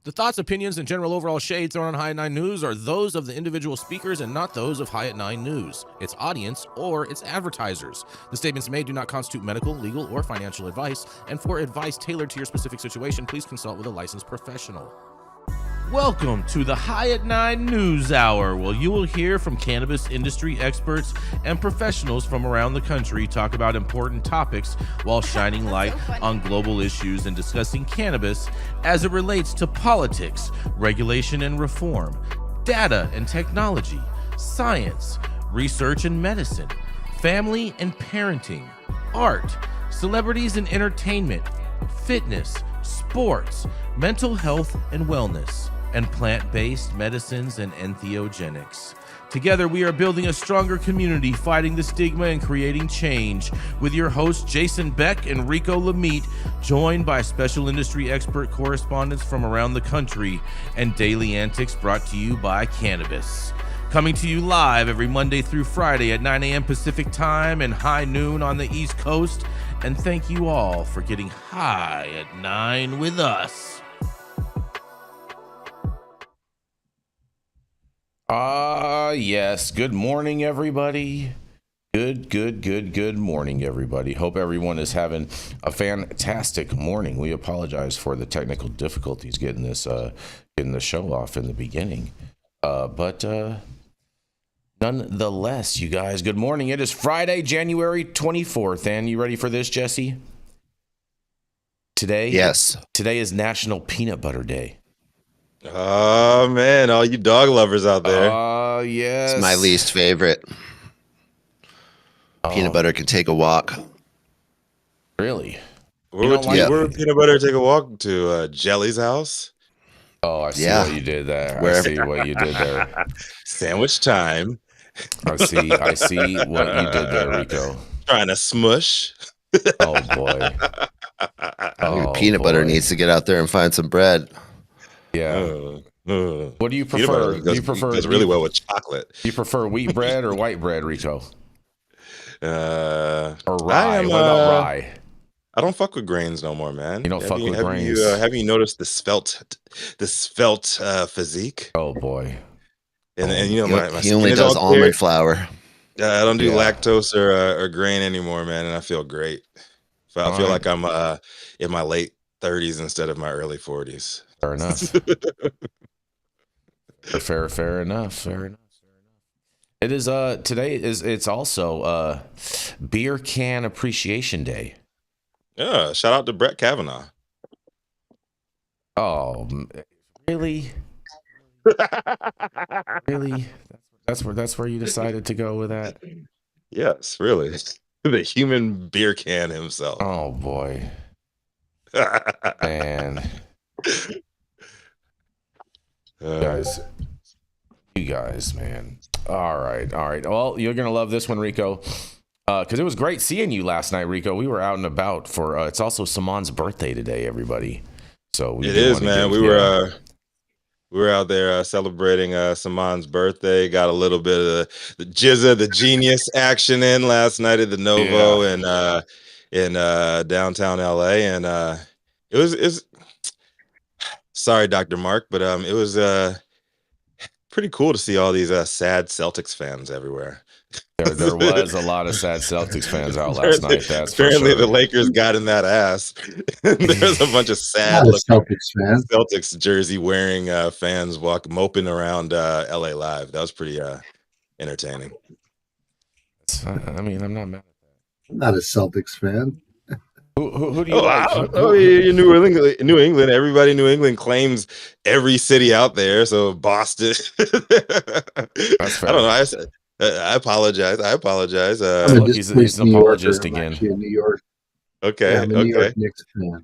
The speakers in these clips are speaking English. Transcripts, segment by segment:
The thoughts, opinions, and general overall shades thrown on High at 9 News are those of the individual speakers and not those of High at 9 News, its audience, or its advertisers. The statements made do not constitute medical, legal, or financial advice, and for advice tailored to your specific situation, please consult with a licensed professional. Welcome to the High at 9 News Hour, where you will hear from cannabis industry experts and professionals from around the country talk about important topics while shining light on global issues and discussing cannabis as it relates to politics, regulation and reform, data and technology, science, research and medicine, family and parenting, art, celebrities and entertainment, fitness, sports, mental health and wellness, and plant-based medicines and entheogenics. Together, we are building a stronger community, fighting the stigma and creating change. With your hosts, Jason Beck and Rico Lamitte, joined by special industry expert correspondents from around the country, and daily antics brought to you by Cannabis. Coming to you live every Monday through Friday at 9 a.m. Pacific Time and high noon on the East Coast. And thank you all for getting high at 9 with us. Yes. Good morning, everybody. Good morning, everybody. Hope everyone is having a fantastic morning. We apologize for the technical difficulties getting the show off in the beginning. But nonetheless, you guys, good morning. It is Friday, January 24th. And you ready for this, Jesse? Yes. Today is National Peanut Butter Day. Oh, man. All you dog lovers out there. Oh, yes. It's my least favorite. Peanut butter can take a walk. Really? Where would peanut butter take a walk to? Jelly's house? Oh, I see what you did there. I see what you did there. Sandwich time. I see what you did there, Rico. Trying to smush. Oh, boy. Peanut butter needs to get out there and find some bread. Yeah. What do you prefer? Does really well with chocolate. Do you prefer wheat bread or white bread, Rico? Or rye? What about rye? I don't fuck with grains no more, man. You don't fuck with grains? Have you noticed the svelte physique? Oh boy! And you know my he only does almond flour. I don't do lactose or grain anymore, man, and I feel great. I feel like I'm in my late 30s instead of my early 40s. Fair enough. Fair enough. It is today it's also Beer Can Appreciation Day. Yeah, shout out to Brett Kavanaugh. Oh, really? Really? That's where you decided to go with that? Yes, really. The human beer can himself. Oh boy. Man. You guys, man. All right. Well, you're gonna love this one, Rico, because it was great seeing you last night, Rico. We were out and about for. It's also Saman's birthday today, everybody. So it is, man. We were out there celebrating Saman's birthday. Got a little bit of the Jizza, the genius action in last night at the Novo in downtown LA, and it was. Sorry, Dr. Mark, but it was pretty cool to see all these sad Celtics fans everywhere. There was a lot of sad Celtics fans out last night. That's apparently for sure. The Lakers got in that ass. There's a bunch of sad Celtics jersey wearing fans moping around LA Live. That was pretty entertaining. I mean, I'm not mad at that. I'm not a Celtics fan. Who do you like? You're New England. Everybody in New England claims every city out there. So Boston. That's fair. I don't know. I apologize. He's an apologist again. In New York. Okay. I'm a New York Knicks fan.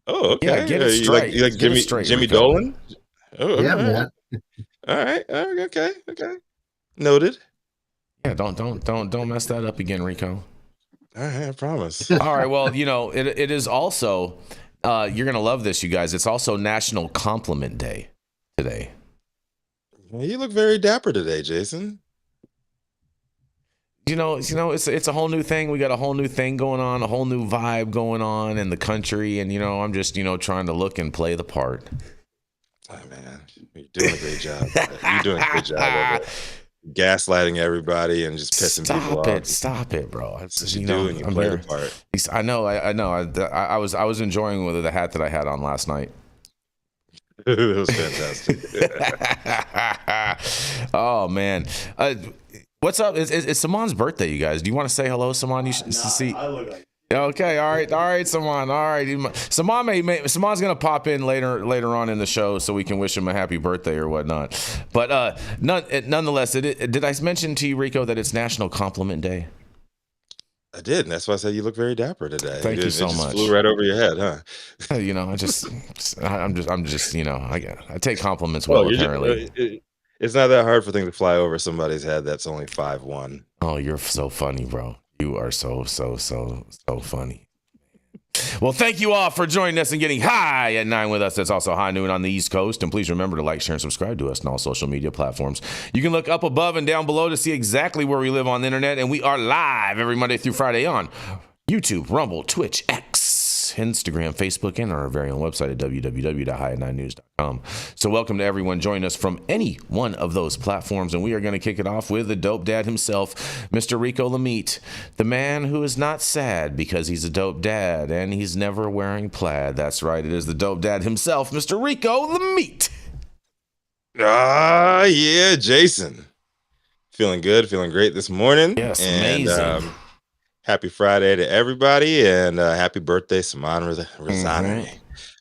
Oh, okay. Yeah, get it straight. You like Jimmy Dolan? Oh, yeah, okay. man. All right. Okay. Noted. Yeah, don't mess that up again, Rico. All right, I promise. All right, well, it is also, you're going to love this, you guys. It's also National Compliment Day today. You look very dapper today, Jason. It's a whole new thing. We got a whole new thing going on, a whole new vibe going on in the country. And, I'm just, trying to look and play the part. Oh, man, you're doing a great job. You're doing a great job of it. Gaslighting everybody and just pissing people off. Stop it, bro. That's what you do and you I'm play here. the part. I know. I was enjoying the hat that I had on last night. It was fantastic. Oh man, what's up? It's Saman's birthday, you guys. Do you want to say hello, Saman? You should see. I look like. Okay, all right, Saman. All right, Saman's gonna pop in later on in the show so we can wish him a happy birthday or whatnot. But nonetheless, did I mention to you, Rico, that it's National Compliment Day? I did, and that's why I said you look very dapper today. Thank you so much. Flew right over your head, huh? I'm just, I take compliments well, apparently. It's not that hard for things to fly over somebody's head that's only 5'1". Oh, you're so funny, bro. You are so funny. Well, thank you all for joining us and getting high at 9 with us. That's also high noon on the East Coast. And please remember to like, share, and subscribe to us on all social media platforms. You can look up above and down below to see exactly where we live on the internet. And we are live every Monday through Friday on YouTube, Rumble, Twitch, X, Instagram, Facebook, and our very own website at www.highat9news.com. So welcome to everyone joining us from any one of those platforms. And we are going to kick it off with the dope dad himself, Mr. Rico Lamitte, the man who is not sad because he's a dope dad and he's never wearing plaid. That's right. It is the dope dad himself, Mr. Rico Lamitte. Yeah, Jason. Feeling good, feeling great this morning. Yes, amazing. Happy Friday to everybody, and happy birthday, Saman Razanari.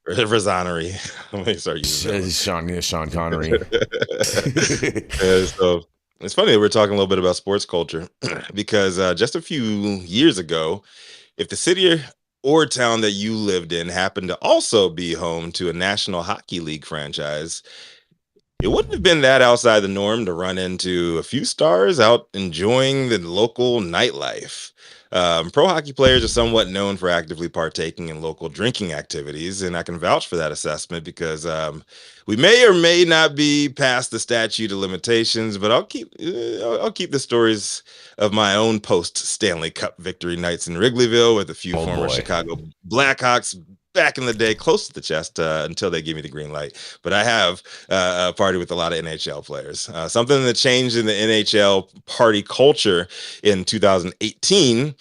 Razanari. Let me start using Sean Connery. So it's funny that we're talking a little bit about sports culture because just a few years ago, if the city or town that you lived in happened to also be home to a National Hockey League franchise, it wouldn't have been that outside the norm to run into a few stars out enjoying the local nightlife. Pro hockey players are somewhat known for actively partaking in local drinking activities, and I can vouch for that assessment because we may or may not be past the statute of limitations, but I'll keep the stories of my own post-Stanley Cup victory nights in Wrigleyville with a few former Chicago Blackhawks back in the day close to the chest until they give me the green light. But I have a party with a lot of NHL players. Something that changed in the NHL party culture in 2018,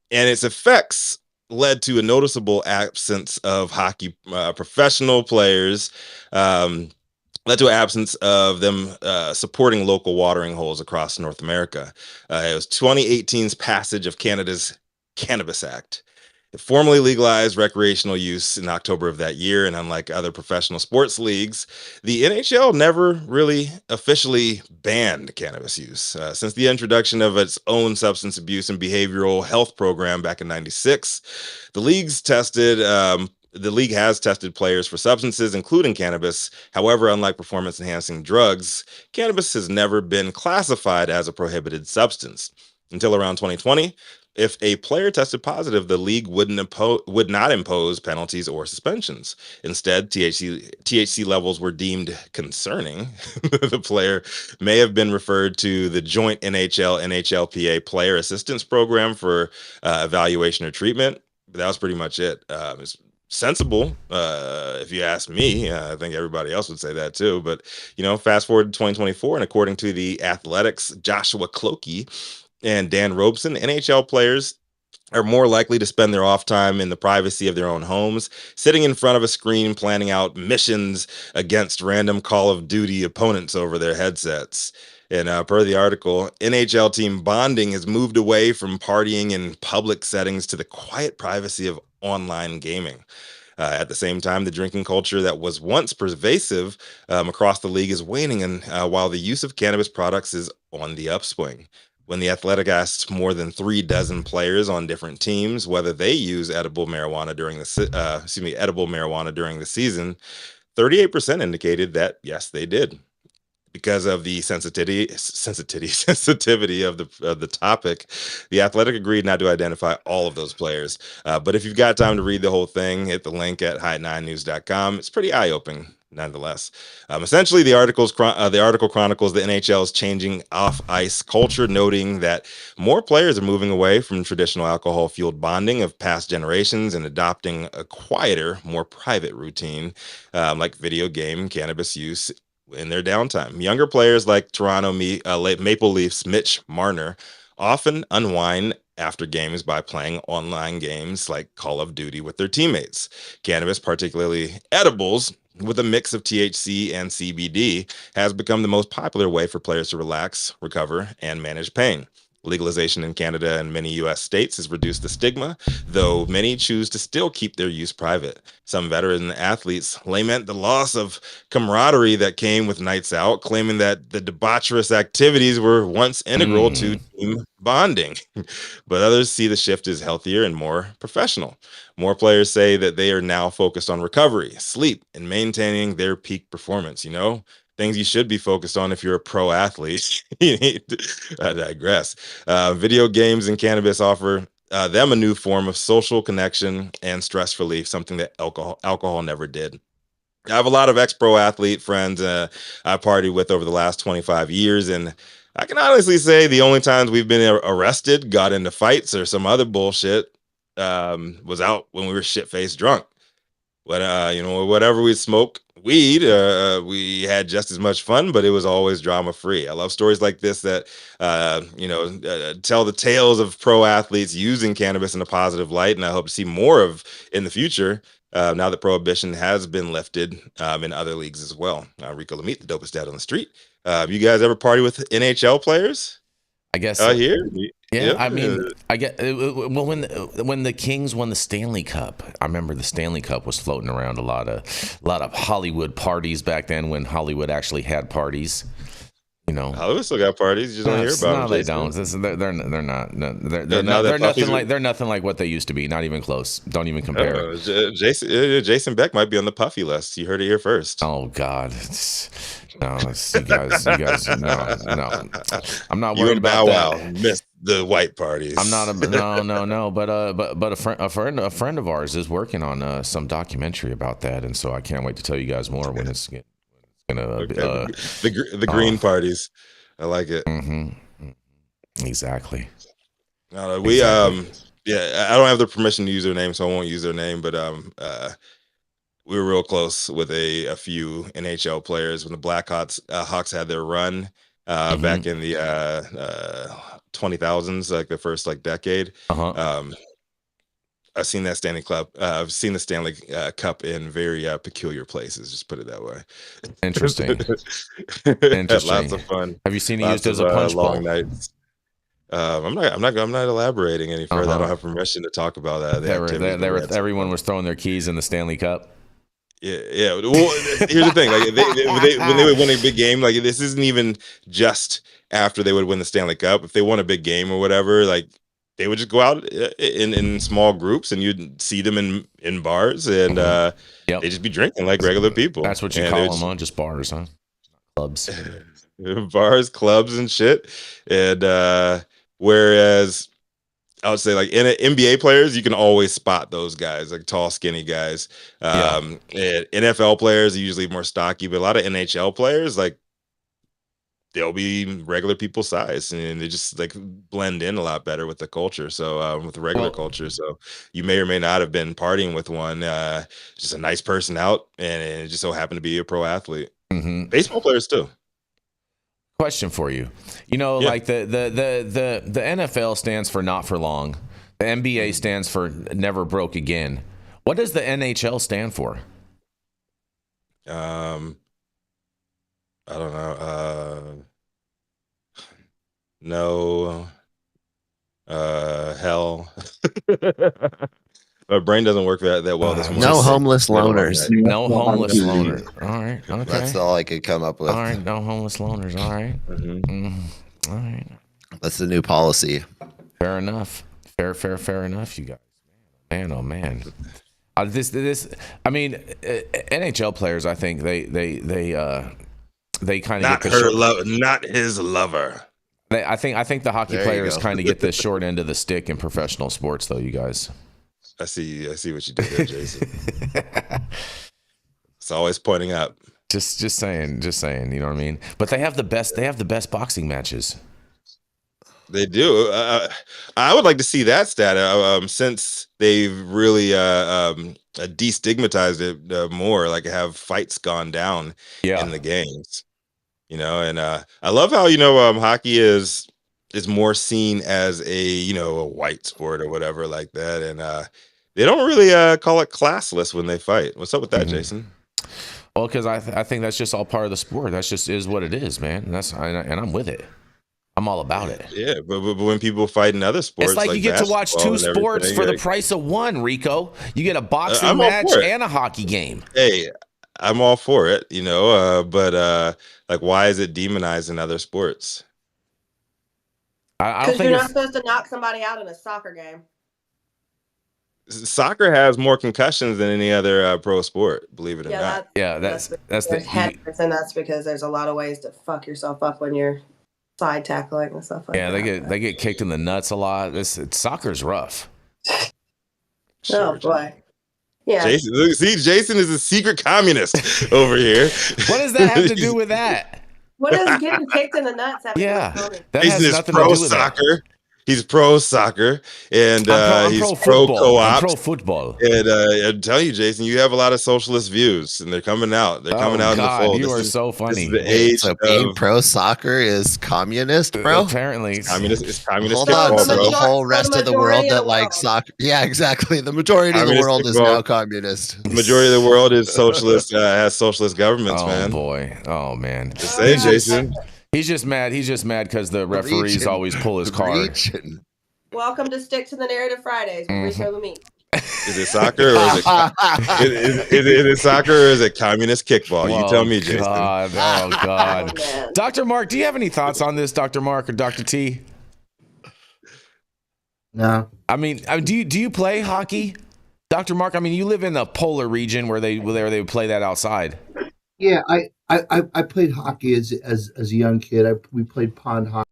and its effects led to a noticeable absence of hockey professional players, led to an absence of them supporting local watering holes across North America. It was 2018's passage of Canada's Cannabis Act. It formally legalized recreational use in October of that year, and unlike other professional sports leagues, the NHL never really officially banned cannabis use. Since the introduction of its own substance abuse and behavioral health program back in '96, the league has tested players for substances, including cannabis. However, unlike performance-enhancing drugs, cannabis has never been classified as a prohibited substance. Until around 2020, if a player tested positive, the league would not impose penalties or suspensions. Instead, THC levels were deemed concerning. The player may have been referred to the joint NHLPA player assistance program for evaluation or treatment. But that was pretty much it. It's sensible, if you ask me. I think everybody else would say that too. But, fast forward to 2024, and according to the Athletics' Joshua Cloakey and Dan Robeson, NHL players are more likely to spend their off time in the privacy of their own homes, sitting in front of a screen, planning out missions against random Call of Duty opponents over their headsets. And per the article, NHL team bonding has moved away from partying in public settings to the quiet privacy of online gaming. At the same time, the drinking culture that was once pervasive across the league is waning, and while the use of cannabis products is on the upswing. When the Athletic asked more than 36 players on different teams whether they use edible marijuana during the season, 38% indicated that yes, they did. Because of the sensitivity of the topic, the Athletic agreed not to identify all of those players. But if you've got time to read the whole thing, hit the link at highat9news.com. It's pretty eye-opening. nonetheless. Essentially, the article chronicles the NHL's changing off-ice culture, noting that more players are moving away from traditional alcohol-fueled bonding of past generations and adopting a quieter, more private routine, like video game cannabis use in their downtime. Younger players like Toronto Maple Leafs Mitch Marner often unwind after games by playing online games like Call of Duty with their teammates. Cannabis, particularly edibles, with a mix of THC and CBD, has become the most popular way for players to relax, recover, and manage pain. Legalization in Canada and many U.S. states has reduced the stigma, though many choose to still keep their use private. Some veteran athletes lament the loss of camaraderie that came with nights out, claiming that the debaucherous activities were once integral to team bonding. But others see the shift as healthier and more professional. More players say that they are now focused on recovery, sleep, and maintaining their peak performance. Things you should be focused on if you're a pro athlete. I digress. Video games and cannabis offer them a new form of social connection and stress relief, something that alcohol never did. I have a lot of ex-pro athlete friends I partied with over the last 25 years, and I can honestly say the only times we've been arrested, got into fights, or some other bullshit was out when we were shit-faced drunk. But whatever we smoke, weed, we had just as much fun, but it was always drama free. I love stories like this that tell the tales of pro athletes using cannabis in a positive light, and I hope to see more of in the future. Now that prohibition has been lifted in other leagues as well. Rico Lamitte, the dopest dad on the street. You guys ever party with NHL players? I guess here. Yeah, I mean, I get well when the Kings won the Stanley Cup. I remember the Stanley Cup was floating around a lot of Hollywood parties back then when Hollywood actually had parties. Hollywood still got parties. You just don't hear about them. No, they don't. They're nothing like what they used to be. Not even close. Don't even compare. Jason Beck might be on the puffy list. You heard it here first. Oh God. No, you guys, no. I'm not worried about that. Missed the white parties. I'm not no. But a friend of ours is working on some documentary about that, and so I can't wait to tell you guys more when it's gonna. Okay. The green parties, I like it. Mm-hmm. Exactly. No, we I don't have the permission to use their name, so I won't use their name. But we were real close with a few NHL players when the Hawks had their run back in the 2000s, like the first decade. I've seen that Stanley Cup. I've seen the Stanley Cup in very peculiar places. Just put it that way. Interesting. Had lots of fun. Have you seen it used as a punch bowl? Long nights. I'm not elaborating any further. I don't have permission to talk about that. Everyone was throwing their keys in the Stanley Cup. Yeah. Well, here's the thing: when they would win a big game, this isn't even just after they would win the Stanley Cup. If they won a big game or whatever, they would just go out in small groups, and you'd see them in bars, and they'd just be drinking like regular people. That's what you call them, on just bars, huh? Clubs, bars, clubs, and shit. And whereas I would say NBA players, you can always spot those guys, tall, skinny guys. And NFL players are usually more stocky, but a lot of NHL players, they'll be regular people size, and they just blend in a lot better with the culture. So with the regular culture, so you may or may not have been partying with one, just a nice person out, and it just so happened to be a pro athlete. Mm-hmm. Baseball players too. Question for you. The NFL stands for not for long. The NBA stands for never broke again. What does the NHL stand for? I don't know. No. Hell. My brain doesn't work that well this morning. No homeless loners. No homeless loners. All right. Okay. That's all I could come up with. All right. No homeless loners. All right. All right. That's the new policy. Fair enough. Fair enough, you guys. Man, oh man. NHL players, I think they kind of not get her love, not his lover. I think the hockey players kind of get the short end of the stick in professional sports, though. You guys. I see what you did there, Jason. It's always pointing up. Just saying, you know what I mean? But they have the best boxing matches. They do. I would like to see that stat since they've really destigmatized it more, like have fights gone down in the games, you know. And I love how, you know, hockey is more seen as a white sport or whatever like that, and they don't really call it classless when they fight. What's up with that, Jason? Well, because I think that's just all part of the sport. That's just is what it is, man. And I'm with it. I'm all about it. Yeah, but when people fight in other sports, it's like you get to watch two sports for the price of one, Rico. You get a boxing match and a hockey game. Hey, I'm all for it, you know, but like, why is it demonized in other sports? Because you're not supposed to knock somebody out in a soccer game. Soccer has more concussions than any other pro sport, believe it or not. That's headers, and that's because there's a lot of ways to fuck yourself up when you're side tackling and stuff like that. Yeah, they get kicked in the nuts a lot. Soccer's rough. Oh boy. Yeah. Jason is a secret communist over here. What does that have to do with that? What does getting kicked in the nuts have to do with that Jason has nothing to do with soccer. He's pro soccer, and he's pro co-op. I'm pro football. And I'm telling you, Jason, you have a lot of socialist views, and they're coming out. They're coming out in the fold. You are so funny. The age so being pro soccer is communist, bro. Apparently, it's communist. Hold on, so the whole rest of the world that likes soccer. Yeah, exactly. The majority of the world is now communist. The majority of the world is socialist. Has socialist governments, man. Oh boy. Oh man. Just say, Jason. He's just mad because the referees always pull his card. Welcome to Stick to the Narrative Fridays with Rico Lamitte. Is it soccer or is it soccer or is it communist kickball? You tell me, Jason. Oh God. Oh, Dr. Mark, do you have any thoughts on this, Dr. Mark or Dr. T? No. I mean, do you play hockey, Dr. Mark? I mean, you live in the polar region where they would play that outside. Yeah, I played hockey as a young kid. We played pond hockey.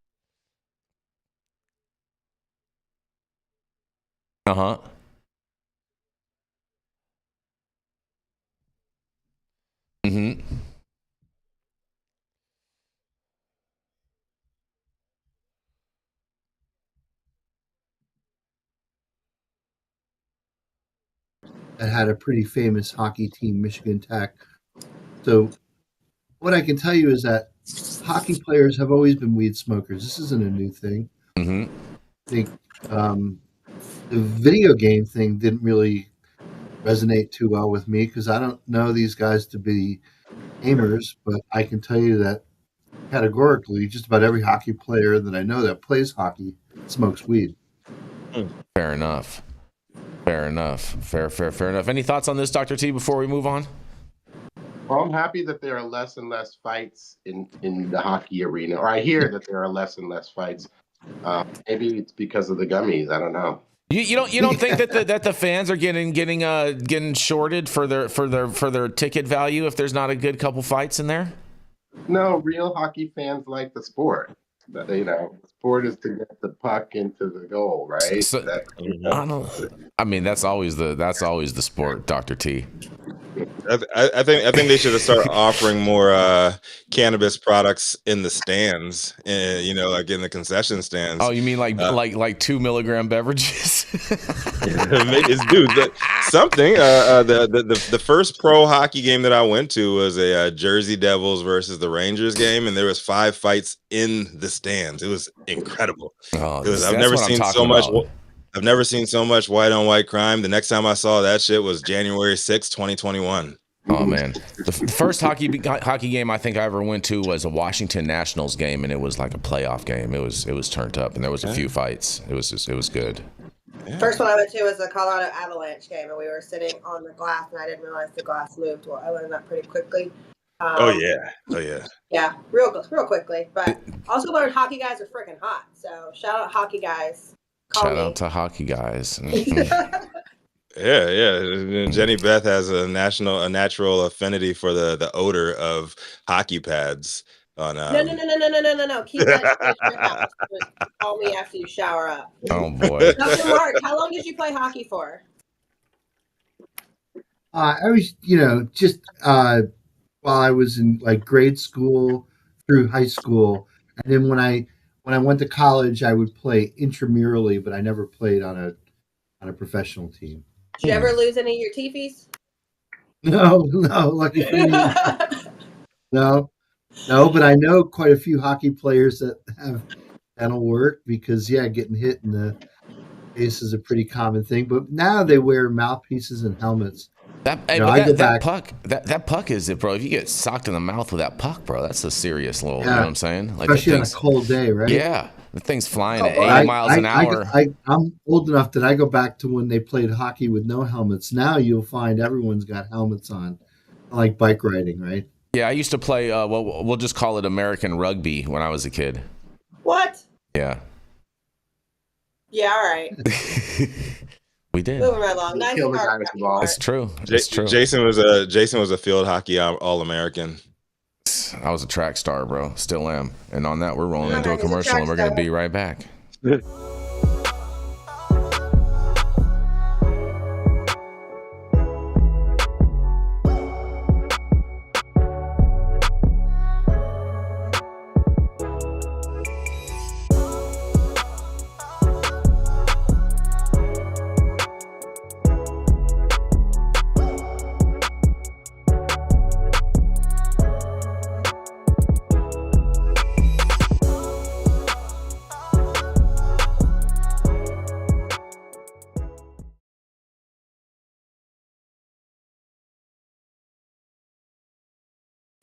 Uh-huh. Mm-hmm. That had a pretty famous hockey team, Michigan Tech. So what I can tell you is that hockey players have always been weed smokers. This isn't a new thing. Mm-hmm. I think the video game thing didn't really resonate too well with me because I don't know these guys to be gamers, but I can tell you that categorically, just about every hockey player that I know that plays hockey smokes weed. Fair enough. Fair enough. Any thoughts on this, Dr. T, before we move on? Well, I'm happy that there are less and less fights in the hockey arena, or I hear that there are less and less fights. Maybe it's because of the gummies. I don't know. You don't think that the fans are getting shorted for their ticket value if there's not a good couple fights in there? No, real hockey fans like the sport. The sport is to get the puck into the goal, right? So, I mean, that's always the sport, Dr. T. I think they should start offering more cannabis products in the stands, like in the concession stands. Oh, you mean like 2 milligram beverages? Dude, something. The first pro hockey game that I went to was a Jersey Devils versus the Rangers game, and there was 5 fights in the stands. It was incredible. I've never seen so much. I've never seen so much white on white crime. The next time I saw that shit was January 6, 2021. Oh man, the first hockey game I think I ever went to was a Washington Nationals game, and it was like a playoff game. It was turned up, and there was a few fights. It was good. Yeah. First one I went to was a Colorado Avalanche game, and we were sitting on the glass, and I didn't realize the glass moved. Well, I learned that pretty quickly. Oh yeah. Yeah, real quickly. But also learned hockey guys are freaking hot. So shout out hockey guys. Shout out to hockey guys. Yeah. Jenny Beth has a natural affinity for the odor of hockey pads. No. Keep that in your house. Call me after you shower up. Oh boy. Dr. Mark, how long did you play hockey for? I was, just while I was in like grade school through high school, and then when I went to college, I would play intramurally, but I never played on a professional team. Did you ever lose any of your teepees? No, lucky for you. No, but I know quite a few hockey players that have dental work because, getting hit in the face is a pretty common thing. But now they wear mouthpieces and helmets. That puck is it, bro. If you get socked in the mouth with that puck, bro, that's a serious little, you know what I'm saying? Like, especially on a cold day, right? Yeah, the thing's flying at 80 miles an hour. I'm old enough that I go back to when they played hockey with no helmets. Now you'll find everyone's got helmets on, like bike riding, right? Yeah, I used to play, we'll just call it American rugby when I was a kid. What? Yeah. Yeah, all right. We did. Moving right along. Nice car. It's true. It's true. Jason was a field hockey All-American. I was a track star, bro. Still am. And on that, we're rolling into a commercial, and we're going to be right back.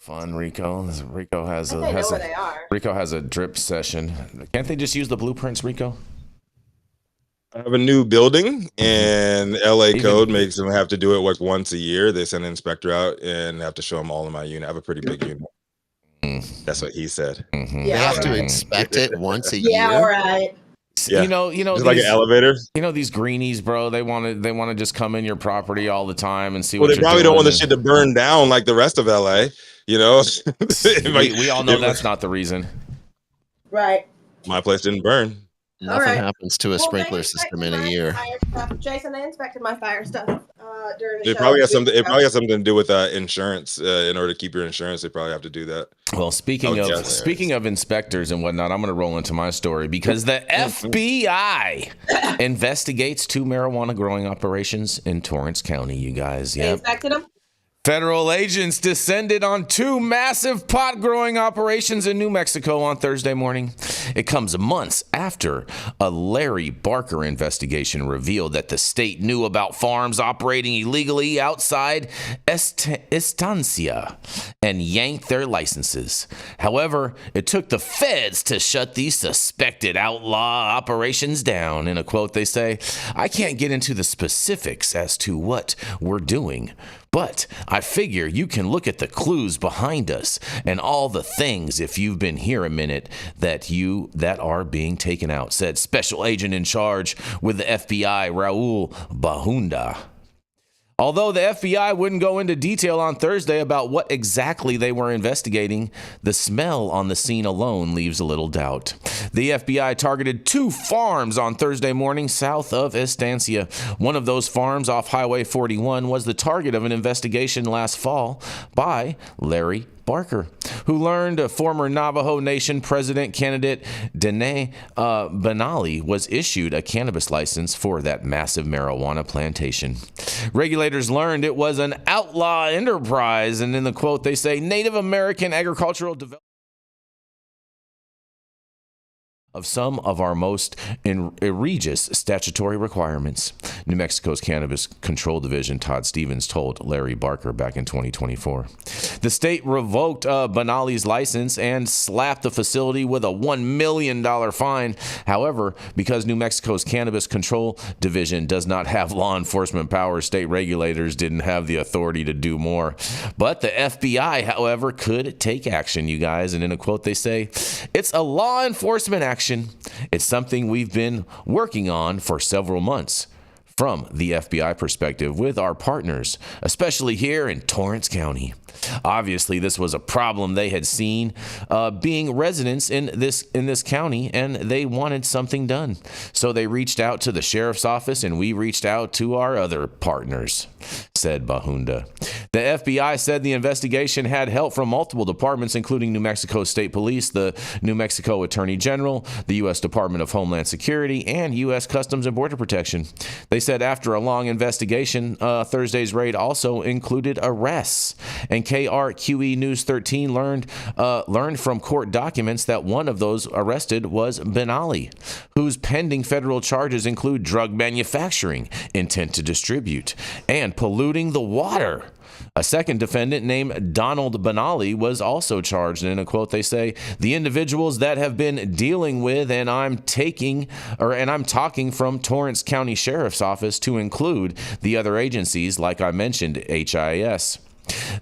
Fun, Rico. Rico has a drip session. Can't they just use the blueprints, Rico? I have a new building, and LA code makes them have to do it like once a year. They send an inspector out and have to show them all in my unit. I have a pretty big unit. That's what he said. Mm-hmm. They have to inspect it once a year. Yeah, all right. Yeah. You know, it's like an elevator. You know these greenies, bro. They want to just come in your property all the time and see. Well, what they probably don't want the shit to burn down like the rest of LA. You know, we all know that's not the reason. Right. My place didn't burn. Nothing happens to a sprinkler system in a year. Jason, they inspected my fire stuff during the show. It probably has something to do with insurance. In order to keep your insurance, they probably have to do that. Well, speaking of inspectors and whatnot, I'm going to roll into my story because the FBI investigates 2 marijuana growing operations in Torrance County. You guys, They inspected them. Federal agents descended on 2 massive pot growing operations in New Mexico on Thursday morning. It comes months after a Larry Barker investigation revealed that the state knew about farms operating illegally outside Estancia and yanked their licenses. However, it took the feds to shut these suspected outlaw operations down. In a quote, they say, "I can't get into the specifics as to what we're doing, but I figure you can look at the clues behind us and all the things if you've been here a minute that are being taken out," said Special Agent in charge with the FBI, Raul Bahunda. Although the FBI wouldn't go into detail on Thursday about what exactly they were investigating, the smell on the scene alone leaves a little doubt. The FBI targeted 2 farms on Thursday morning south of Estancia. One of those farms off Highway 41 was the target of an investigation last fall by Larry Barker, who learned a former Navajo Nation president candidate Dene Benali was issued a cannabis license for that massive marijuana plantation. Regulators learned it was an outlaw enterprise, and in the quote, they say Native American agricultural development of some of our most egregious statutory requirements. New Mexico's Cannabis Control Division, Todd Stevens, told Larry Barker back in 2024. The state revoked Benali's license and slapped the facility with a $1 million fine. However, because New Mexico's Cannabis Control Division does not have law enforcement powers, state regulators didn't have the authority to do more. But the FBI, however, could take action, you guys. And in a quote, they say, "It's a law enforcement action. It's something we've been working on for several months from the FBI perspective with our partners, especially here in Torrance County." Obviously, this was a problem they had seen being residents in this county, and they wanted something done. So they reached out to the sheriff's office, and we reached out to our other partners. said Bahunda. The FBI said the investigation had help from multiple departments, including New Mexico State Police, the New Mexico Attorney General, the U.S. Department of Homeland Security, and U.S. Customs and Border Protection. They said after a long investigation, Thursday's raid also included arrests. And KRQE News 13 learned from court documents that one of those arrested was Benally, whose pending federal charges include drug manufacturing, intent to distribute, and polluting the water. A second defendant named Donald Benally was also charged. And in a quote, they say, the individuals that have been dealing with and I'm talking from Torrance County Sheriff's Office to include the other agencies, like I mentioned, HIS.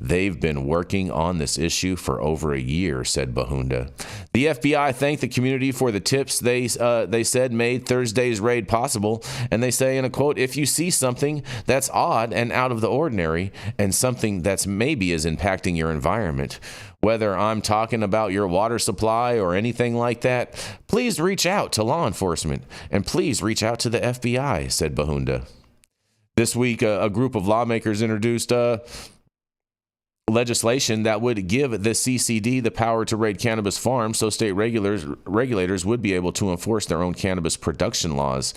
They've been working on this issue for over a year, said Bahunda. The FBI thanked the community for the tips they said made Thursday's raid possible. And they say in a quote, if you see something that's odd and out of the ordinary and something that's maybe is impacting your environment, whether I'm talking about your water supply or anything like that, please reach out to law enforcement and please reach out to the FBI, said Bahunda. This week, a group of lawmakers introduced legislation that would give the CCD the power to raid cannabis farms so state regulators would be able to enforce their own cannabis production laws,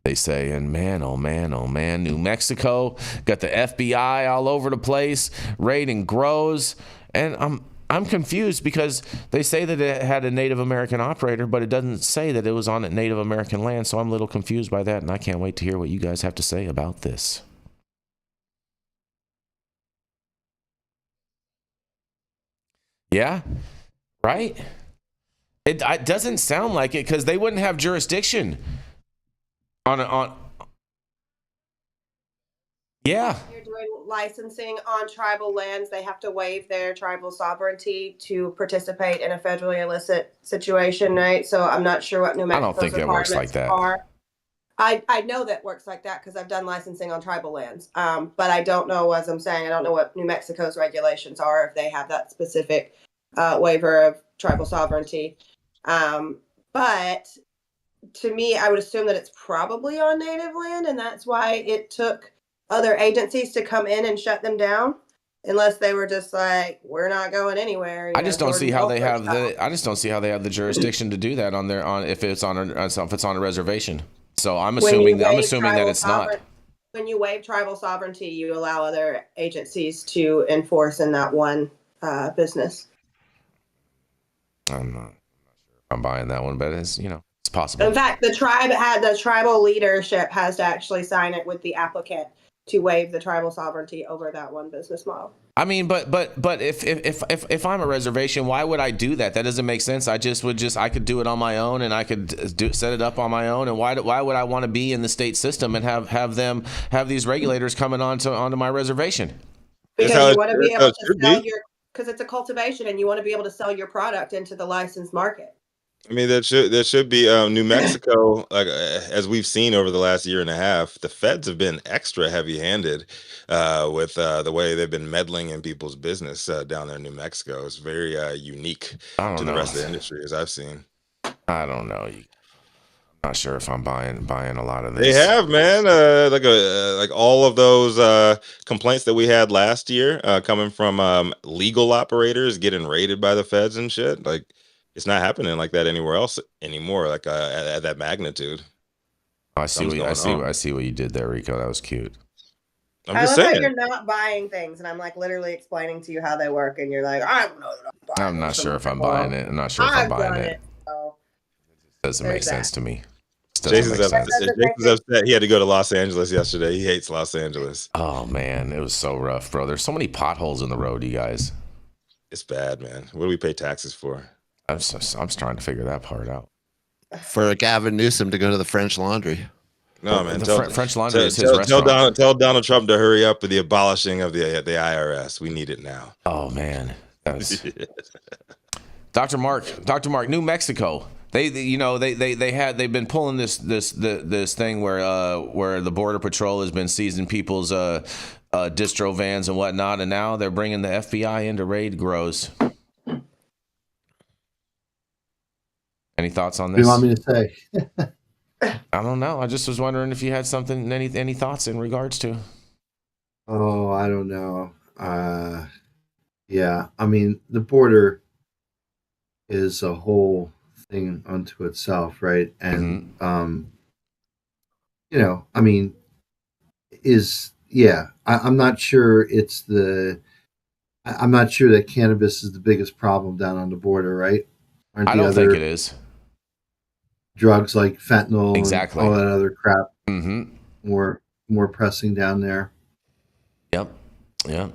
they say. And man, oh man, New Mexico got the FBI all over the place, raiding grows. And I'm confused because they say that it had a Native American operator, but it doesn't say that it was on Native American land. So I'm a little confused by that, and I can't wait to hear what you guys have to say about this. Yeah, right? It doesn't sound like it because they wouldn't have jurisdiction on. Yeah. You're doing licensing on tribal lands. They have to waive their tribal sovereignty to participate in a federally illicit situation, right? So I'm not sure what New Mexico's I don't think it works like that. I know that works like that because I've done licensing on tribal lands. But I don't know, as I'm saying, I don't know what New Mexico's regulations are, if they have that specific waiver of tribal sovereignty. But to me, I would assume that it's probably on native land, and that's why it took other agencies to come in and shut them down. Unless they were just like, we're not going anywhere. I just don't see how they have the jurisdiction to do that if it's on a reservation. So I'm assuming that it's not. When you waive tribal sovereignty, you allow other agencies to enforce in that one business. I'm not sure if I'm buying that one, but it's possible. In fact, the tribal leadership has to actually sign it with the applicant to waive the tribal sovereignty over that one business model. I mean, but if I'm a reservation, why would I do that? That doesn't make sense. I could do it on my own, and I could set it up on my own. And why would I want to be in the state system and have these regulators coming onto my reservation? Because you want to be able to sell because it's a cultivation, and you want to be able to sell your product into the licensed market. I mean, there should be New Mexico, like as we've seen over the last year and a half, the feds have been extra heavy-handed with the way they've been meddling in people's business down there in New Mexico. It's very unique to the rest of the industry, as I've seen. I don't know. I'm not sure if I'm buying a lot of this. They have, man. Like all of those complaints that we had last year coming from legal operators getting raided by the feds and shit. Like, it's not happening like that anywhere else anymore, like at that magnitude. I see what you did there, Rico. That was cute. I'm just saying. You're not buying things, and I'm like literally explaining to you how they work, and you're like, I don't know. I'm not sure if I'm buying it. I'm not sure if I'm buying it. So it doesn't make sense to me. Jason's upset. He had to go to Los Angeles yesterday. He hates Los Angeles. Oh man, it was so rough, bro. There's so many potholes in the road, you guys. It's bad, man. What do we pay taxes for? I'm trying to figure that part out. For Gavin Newsom to go to the French Laundry. No, man. French Laundry is his restaurant. Tell Donald Trump to hurry up with the abolishing of the IRS. We need it now. Oh man, that was... Dr. Mark, New Mexico. They've been pulling this thing where the Border Patrol has been seizing people's distro vans and whatnot, and now they're bringing the FBI in to raid grows. Any thoughts on this? What do you want me to say? I don't know. I just was wondering if you had any thoughts in regards to. Oh, I don't know. Yeah, I mean, the border is a whole thing unto itself, right? And I mean, I'm not sure I'm not sure that cannabis is the biggest problem down on the border, right? Aren't I the don't think it other is. drugs like fentanyl and Exactly. all that other crap Mm-hmm. more pressing down there? Yep. Yeah.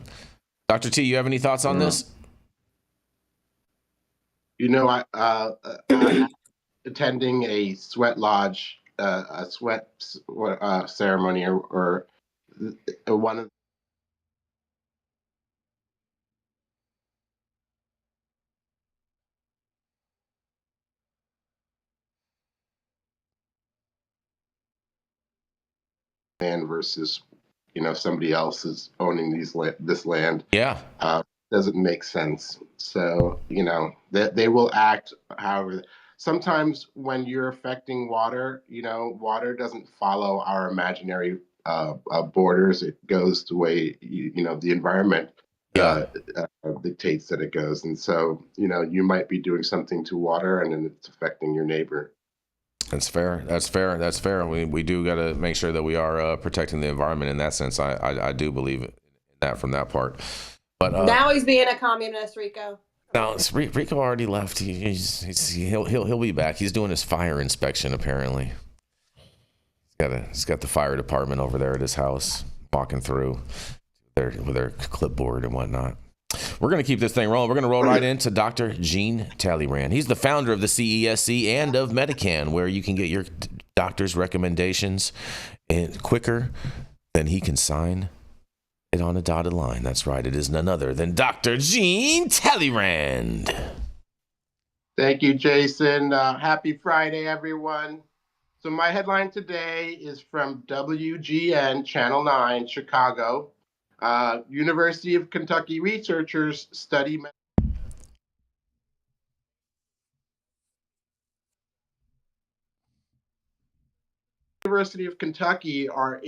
Dr. T, you have any thoughts on this? I attending a sweat lodge, a sweat ceremony, or one of land versus somebody else is owning this land. Yeah. Doesn't make sense. So they will act however. Sometimes when you're affecting water, water doesn't follow our imaginary borders. It goes the way the environment dictates that it goes. And so you might be doing something to water, and then it's affecting your neighbor. That's fair. That's fair. That's fair. We do got to make sure that we are protecting the environment in that sense. I do believe in that from that part. But now he's being a communist, Rico. No, Rico already left. He'll be back. He's doing his fire inspection apparently. He's got the fire department over there at his house, walking through with their clipboard and whatnot. We're going to keep this thing rolling. We're going to roll right into Dr. Gene Talleyrand. He's the founder of the CESC and of Medican, where you can get your doctor's recommendations quicker than he can sign it on a dotted line. That's right. It is none other than Dr. Gene Talleyrand. Thank you, Jason. Happy Friday, everyone. So my headline today is from WGN Channel 9, Chicago. University of Kentucky researchers study University of Kentucky are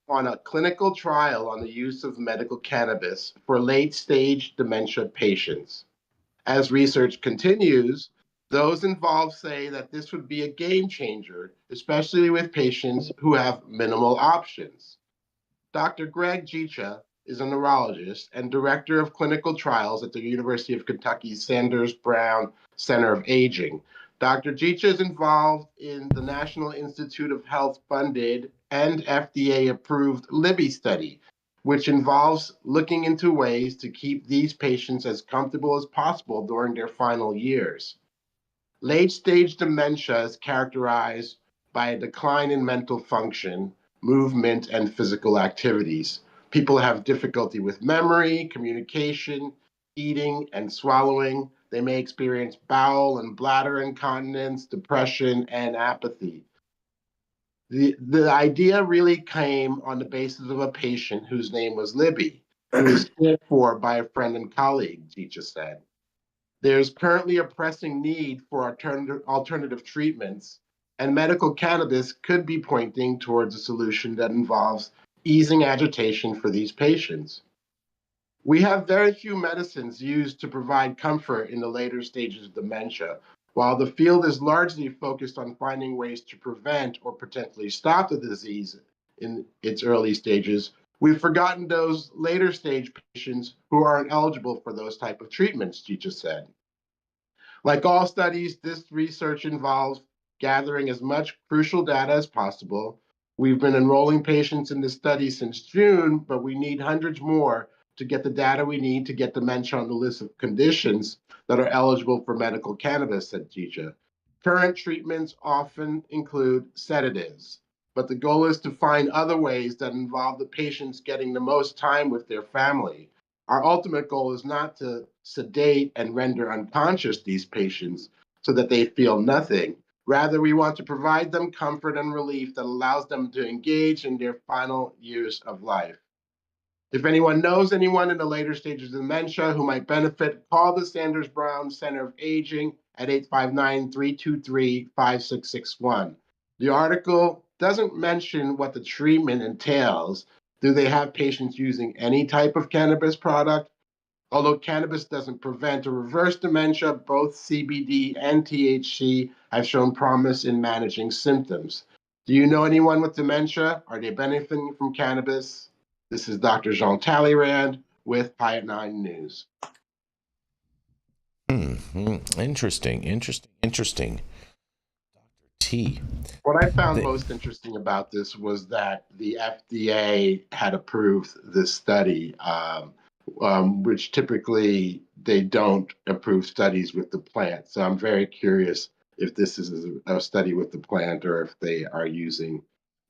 on a clinical trial on the use of medical cannabis for late-stage dementia patients. As research continues, those involved say that this would be a game changer, especially with patients who have minimal options. Dr. Greg Gicha is a neurologist and director of clinical trials at the University of Kentucky's Sanders Brown Center of Aging. Dr. Gicha is involved in the National Institute of Health funded and FDA approved Libby study, which involves looking into ways to keep these patients as comfortable as possible during their final years. Late-stage dementia is characterized by a decline in mental function, movement, and physical activities. People have difficulty with memory, communication, eating, and swallowing. They may experience bowel and bladder incontinence, depression, and apathy. The idea really came on the basis of a patient whose name was Libby, who was cared for by a friend and colleague, Gicha said. There's currently a pressing need for alternative treatments, and medical cannabis could be pointing towards a solution that involves easing agitation for these patients. We have very few medicines used to provide comfort in the later stages of dementia. While the field is largely focused on finding ways to prevent or potentially stop the disease in its early stages, we've forgotten those later stage patients who aren't eligible for those type of treatments, Gicha said. Like all studies, this research involves gathering as much crucial data as possible. We've been enrolling patients in this study since June, but we need hundreds more to get the data we need to get dementia on the list of conditions that are eligible for medical cannabis, said Gicha. Current treatments often include sedatives, but the goal is to find other ways that involve the patients getting the most time with their family. Our ultimate goal is not to sedate and render unconscious these patients so that they feel nothing. Rather, we want to provide them comfort and relief that allows them to engage in their final years of life. If anyone knows anyone in the later stages of dementia who might benefit, call the Sanders Brown Center of Aging at 859-323-5661. The article doesn't mention what the treatment entails, Do they have patients using any type of cannabis product? Although cannabis doesn't prevent or reverse dementia, both CBD and THC have shown promise in managing symptoms. Do you know anyone with dementia? Are they benefiting from cannabis? This is Dr. Jean Talleyrand with High at 9 News. Interesting. Dr. T. What I found most interesting about this was that the FDA had approved this study, which typically they don't approve studies with the plant. So I'm very curious if this is a study with the plant or if they are using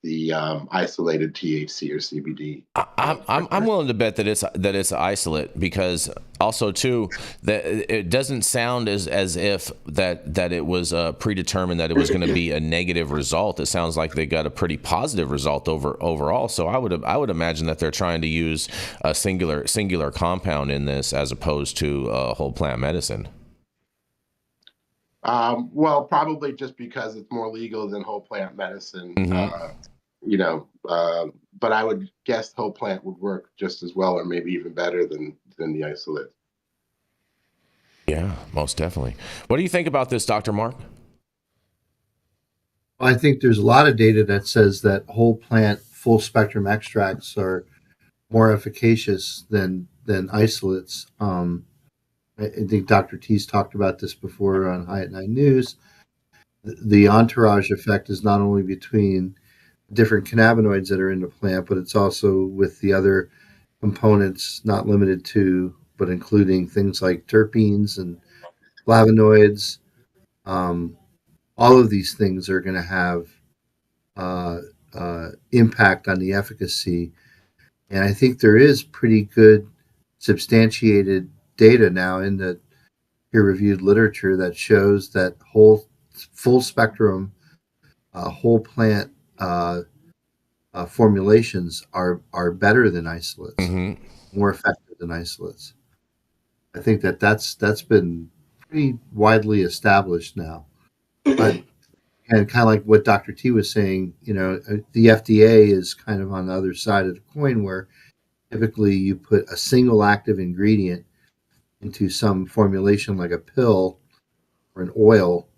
the isolated THC or CBD. I'm willing to bet that it's isolate, because also too that it doesn't sound as if that it was predetermined that it was going to be a negative result. It sounds like they got a pretty positive result overall. So I would imagine that they're trying to use a singular compound in this as opposed to whole plant medicine. Well, probably just because it's more legal than whole plant medicine. But I would guess whole plant would work just as well, or maybe even better than the isolate. Yeah, most definitely. What do you think about this, Dr. Mark? I think there's a lot of data that says that whole plant full spectrum extracts are more efficacious than isolates. I think Dr. T's talked about this before on High at 9 News. The entourage effect is not only between different cannabinoids that are in the plant, but it's also with the other components, not limited to, but including things like terpenes and flavonoids. All of these things are going to have impact on the efficacy. And I think there is pretty good substantiated data now in the peer-reviewed literature that shows that full spectrum whole plant formulations are better than isolates, more effective than isolates. I think that's been pretty widely established now. But and kind of like what Dr. T was saying, the FDA is kind of on the other side of the coin, where typically you put a single active ingredient into some formulation like a pill or an oil,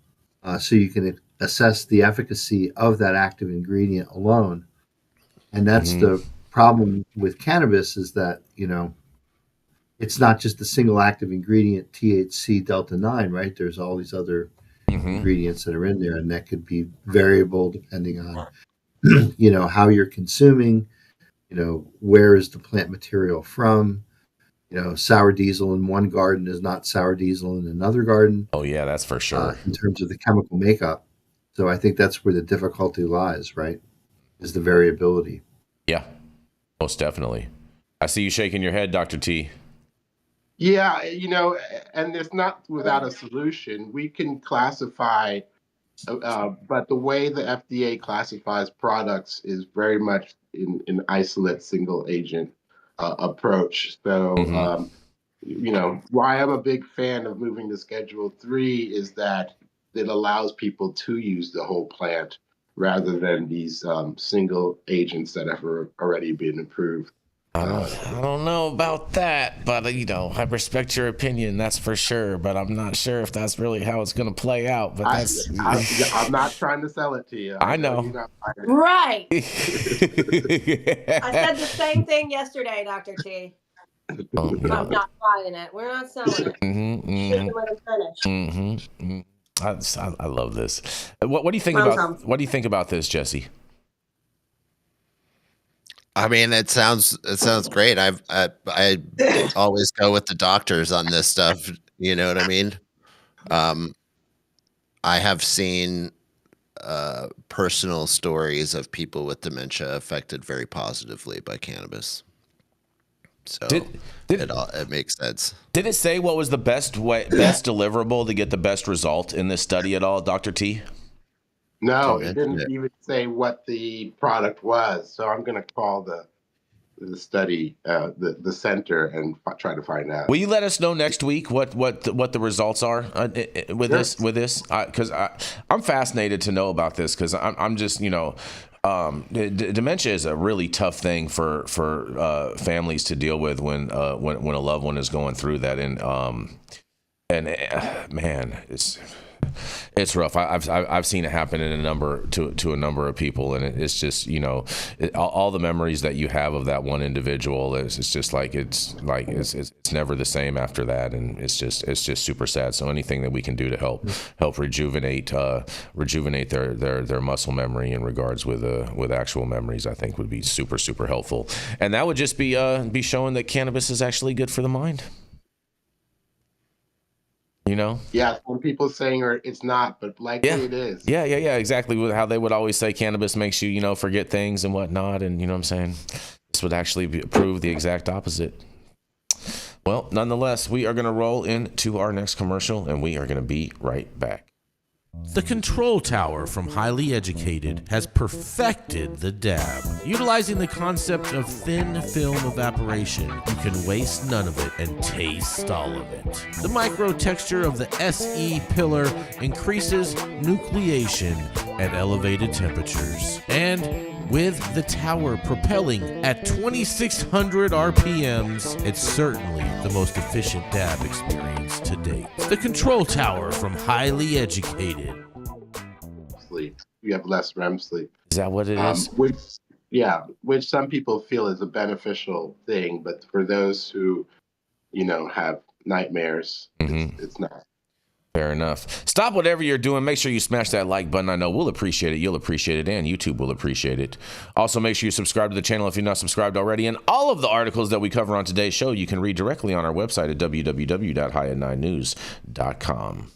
so you can assess the efficacy of that active ingredient alone. And that's the problem with cannabis, is that, it's not just a single active ingredient, THC delta 9, right? There's all these other ingredients that are in there, and that could be variable depending on, how you're consuming, where is the plant material from. Sour diesel in one garden is not sour diesel in another garden. Oh yeah, that's for sure. In terms of the chemical makeup. So I think that's where the difficulty lies, right? Is the variability. Yeah, most definitely. I see you shaking your head, Dr. T. Yeah, and it's not without a solution. We can classify, but the way the FDA classifies products is very much in isolate single agent approach. So, why I'm a big fan of moving to Schedule 3 is that it allows people to use the whole plant rather than these single agents that have already been approved. I don't know about that, but I respect your opinion, that's for sure. But I'm not sure if that's really how it's going to play out. But I'm not trying to sell it to you. I know. Right. I said the same thing yesterday, Dr. T. I'm not buying it. We're not selling it. Let him finish. I love this. What do you think about? What do you think about this, Jesse? I mean, it sounds great. I always go with the doctors on this stuff. You know what I mean? I have seen personal stories of people with dementia affected very positively by cannabis. So it makes sense. Did it say what was the best deliverable to get the best result in this study at all, Dr. T? No, it didn't even say what the product was. So I'm going to call the study, the center, and try to find out. Will you let us know next week what the results are with this? Because I'm fascinated to know about this, because I'm just Dementia is a really tough thing for families to deal with when a loved one is going through that, man, it's rough. I've seen it happen in a number of people, and it's just, all the memories that you have of that one individual it's just like it's never the same after that, and it's just super sad. So anything that we can do to help rejuvenate their muscle memory in regards with actual memories, I think would be super, super helpful. And that would just be showing that cannabis is actually good for the mind. Yeah, some people saying it's not, but likely it is. Yeah, exactly. How they would always say cannabis makes you, forget things and whatnot, and you know what I'm saying? This would actually prove the exact opposite. Well, nonetheless, we are going to roll into our next commercial, and we are going to be right back. The Control Tower from Highly Educated has perfected the dab. Utilizing the concept of thin film evaporation, you can waste none of it and taste all of it. The micro texture of the SE pillar increases nucleation at elevated temperatures. And with the tower propelling at 2,600 RPMs, it's certainly the most efficient dab experience to date. The Control Tower from Highly Educated. Sleep. You have less REM sleep. Is that what it is? Which some people feel is a beneficial thing, but for those who, have nightmares, it's not. Fair enough. Stop whatever you're doing. Make sure you smash that like button. I know we'll appreciate it. You'll appreciate it. And YouTube will appreciate it. Also, make sure you subscribe to the channel if you're not subscribed already. And all of the articles that we cover on today's show, you can read directly on our website at www.highat9news.com.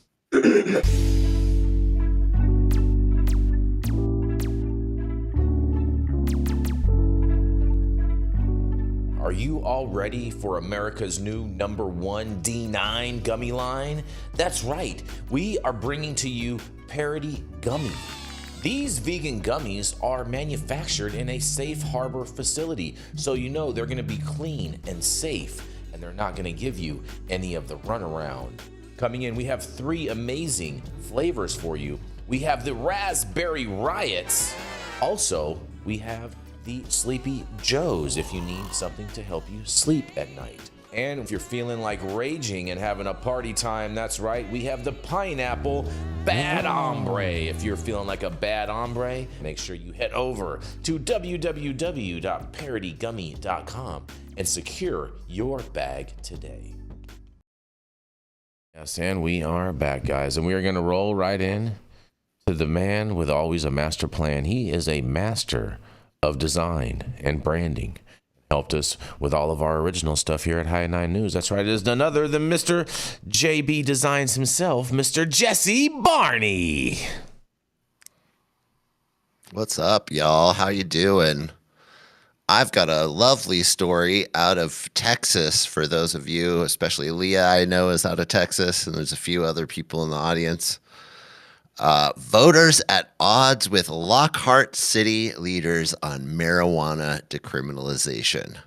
Are you all ready for America's new #1 D9 gummy line? That's right, we are bringing to you Parody Gummy. These vegan gummies are manufactured in a safe harbor facility, so they're going to be clean and safe, and they're not going to give you any of the runaround. Coming in, we have 3 amazing flavors for you. We have the Raspberry Riots. Also, we have the Sleepy Joes if you need something to help you sleep at night. And if you're feeling like raging and having a party time, that's right, we have the Pineapple Bad Hombre. If you're feeling like a bad hombre, make sure you head over to www.parodygummy.com and secure your bag today. Yes, and we are back, guys, and we are going to roll right in to the man with always a master plan. He is a master of design and branding. Helped us with all of our original stuff here at High 9 News. That's right, it is none other than Mr. JB Designs himself, Mr. Jesse Barney. What's up, y'all? How you doing? I've got a lovely story out of Texas for those of you, especially Leah, I know is out of Texas, and there's a few other people in the audience. Voters at odds with Lockhart City leaders on marijuana decriminalization.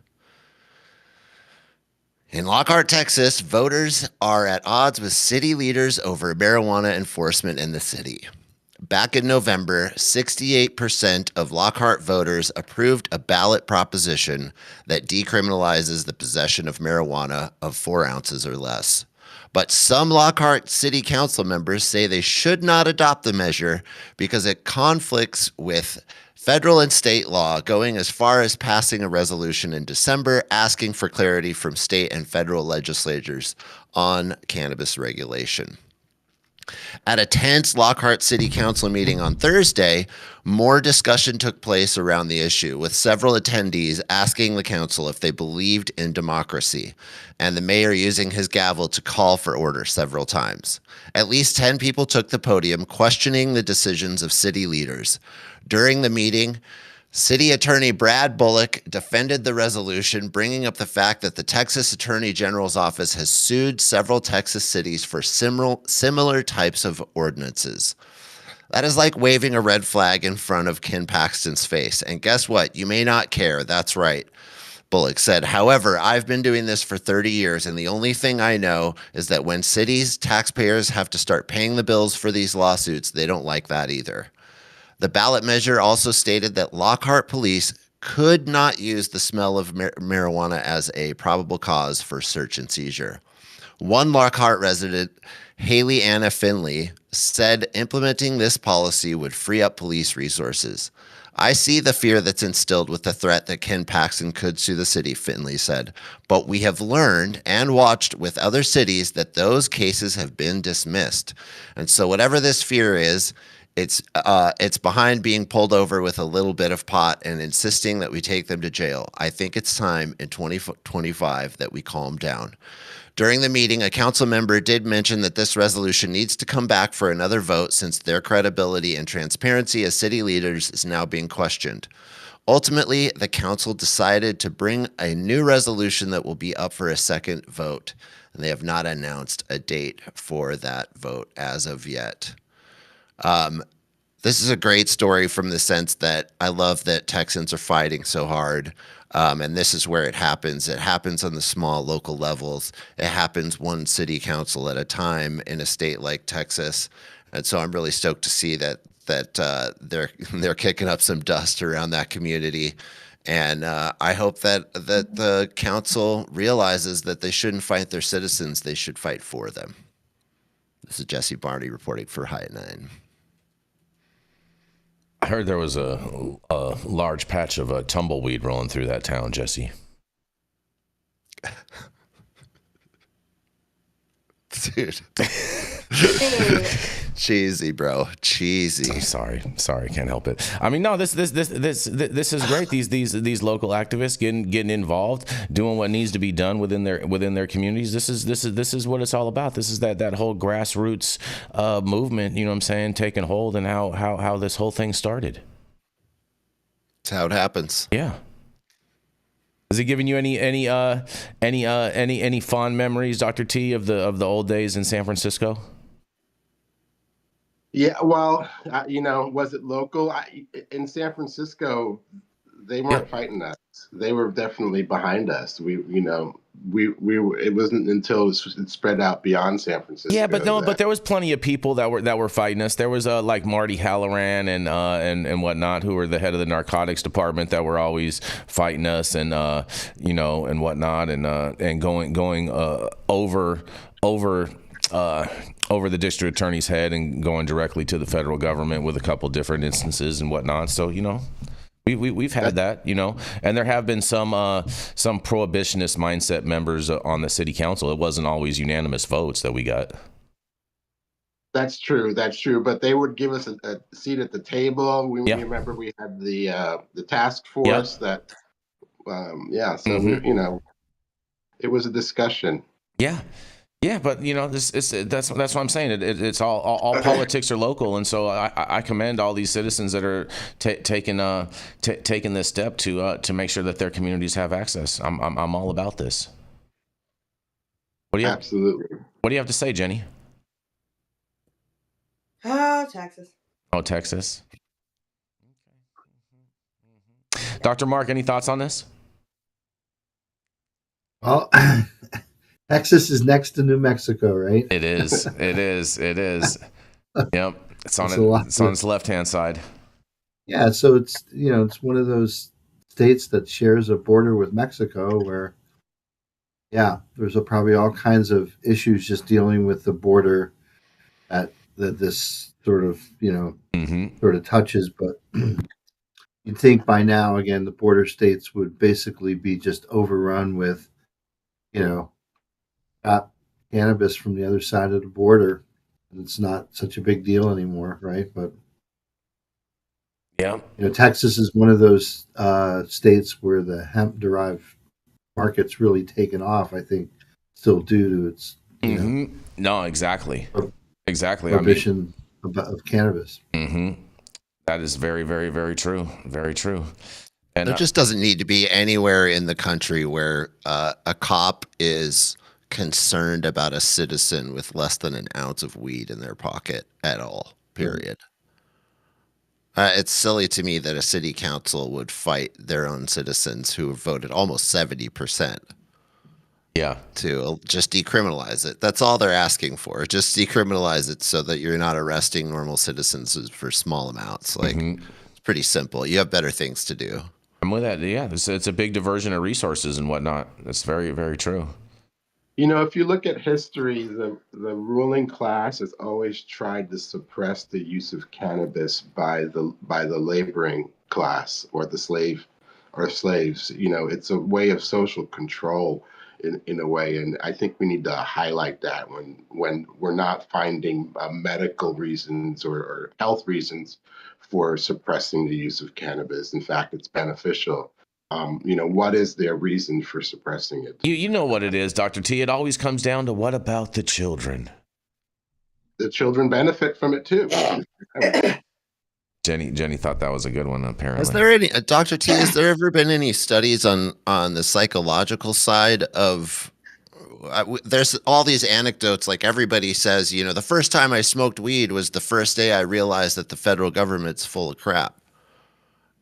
In Lockhart, Texas, voters are at odds with city leaders over marijuana enforcement in the city. Back in November, 68% of Lockhart voters approved a ballot proposition that decriminalizes the possession of marijuana of 4 ounces or less. But some Lockhart City Council members say they should not adopt the measure because it conflicts with federal and state law, going as far as passing a resolution in December asking for clarity from state and federal legislatures on cannabis regulation. At a tense Lockhart City Council meeting on Thursday, more discussion took place around the issue, with several attendees asking the council if they believed in democracy, and the mayor using his gavel to call for order several times. At least 10 people took the podium questioning the decisions of city leaders. During the meeting, City Attorney Brad Bullock defended the resolution, bringing up the fact that the Texas Attorney General's office has sued several Texas cities for similar types of ordinances. That is like waving a red flag in front of Ken Paxton's face. And guess what? You may not care. That's right, Bullock said. However, I've been doing this for 30 years, and the only thing I know is that when cities, taxpayers have to start paying the bills for these lawsuits, they don't like that either. The ballot measure also stated that Lockhart police could not use the smell of marijuana as a probable cause for search and seizure. One Lockhart resident, Haley Anna Finley, said implementing this policy would free up police resources. I see the fear that's instilled with the threat that Ken Paxton could sue the city, Finley said, but we have learned and watched with other cities that those cases have been dismissed. And so whatever this fear is, it's behind being pulled over with a little bit of pot and insisting that we take them to jail. I think it's time in 2025 that we calm down. During the meeting, a council member did mention that this resolution needs to come back for another vote since their credibility and transparency as city leaders is now being questioned. Ultimately, the council decided to bring a new resolution that will be up for a second vote, and they have not announced a date for that vote as of yet. This is a great story from the sense that I love that Texans are fighting so hard. And this is where it happens. It happens on the small local levels. It happens one city council at a time in a state like Texas. And so I'm really stoked to see that they're kicking up some dust around that community. And I hope that the council realizes that they shouldn't fight their citizens. They should fight for them. This is Jesse Barney reporting for High at 9. I heard there was a large patch of tumbleweed rolling through that town, Jesse. Dude. Cheesy, bro. Cheesy. I'm sorry, can't help it. I mean, no, this is great. These local activists getting involved, doing what needs to be done within their communities. This is what it's all about. This is that whole grassroots movement. You know what I'm saying? Taking hold, and how this whole thing started. That's how it happens. Yeah. Is it giving you any fond memories, Dr. T, of the old days in San Francisco? Yeah, well, was it local? In San Francisco, they weren't fighting us. They were definitely behind us. We were. It wasn't until it spread out beyond San Francisco. Yeah, but there was plenty of people that were fighting us. There was like Marty Halloran and whatnot, who were the head of the narcotics department, that were always fighting us, and and whatnot, and going over the district attorney's head and going directly to the federal government with a couple different instances and whatnot. So, we've had that, and there have been some prohibitionist mindset members on the city council. It wasn't always unanimous votes that we got. That's true. But they would give us a seat at the table. We remember we had the task force that, it was a discussion. Yeah. Yeah, but that's what I'm saying. It's all politics are local, and so I commend all these citizens that are taking this step to make sure that their communities have access. I'm all about this. Absolutely. What do you have to say, Jenny? Oh, Texas. Oh, Texas. Dr. Mark, any thoughts on this? Well, Texas is next to New Mexico, right? It is. Yep. It's on its left-hand side. Yeah, so it's one of those states that shares a border with Mexico where, there's probably all kinds of issues just dealing with the border that this sort of, sort of touches. But you'd think by now, again, the border states would basically be just overrun with, got cannabis from the other side of the border, and it's not such a big deal anymore, right? But Texas is one of those states where the hemp-derived market's really taken off. I think still due to its no, exactly. Prohibition of cannabis. That is very, very, very true. Very true. And there just doesn't need to be anywhere in the country where a cop is concerned about a citizen with less than an ounce of weed in their pocket at all, period. It's silly to me that a city council would fight their own citizens who have voted almost 70%. Yeah. to just decriminalize it. That's all they're asking for. Just decriminalize it so that you're not arresting normal citizens for small amounts. Like, it's pretty simple. You have better things to do. I'm with that. Yeah, it's a big diversion of resources and whatnot. That's very, very true. You know, if you look at history, the ruling class has always tried to suppress the use of cannabis by the laboring class or the slaves. You know, it's a way of social control in a way, and I think we need to highlight that when we're not finding medical reasons or health reasons for suppressing the use of cannabis. In fact, it's beneficial. You know, what is their reason for suppressing it? You know what it is, Dr. T. It always comes down to what about the children? The children benefit from it too. Jenny thought that was a good one, apparently. Has there any, Dr. T, has there ever been any studies on the psychological side of, there's all these anecdotes, like everybody says, you know, the first time I smoked weed was the first day I realized that the federal government's full of crap.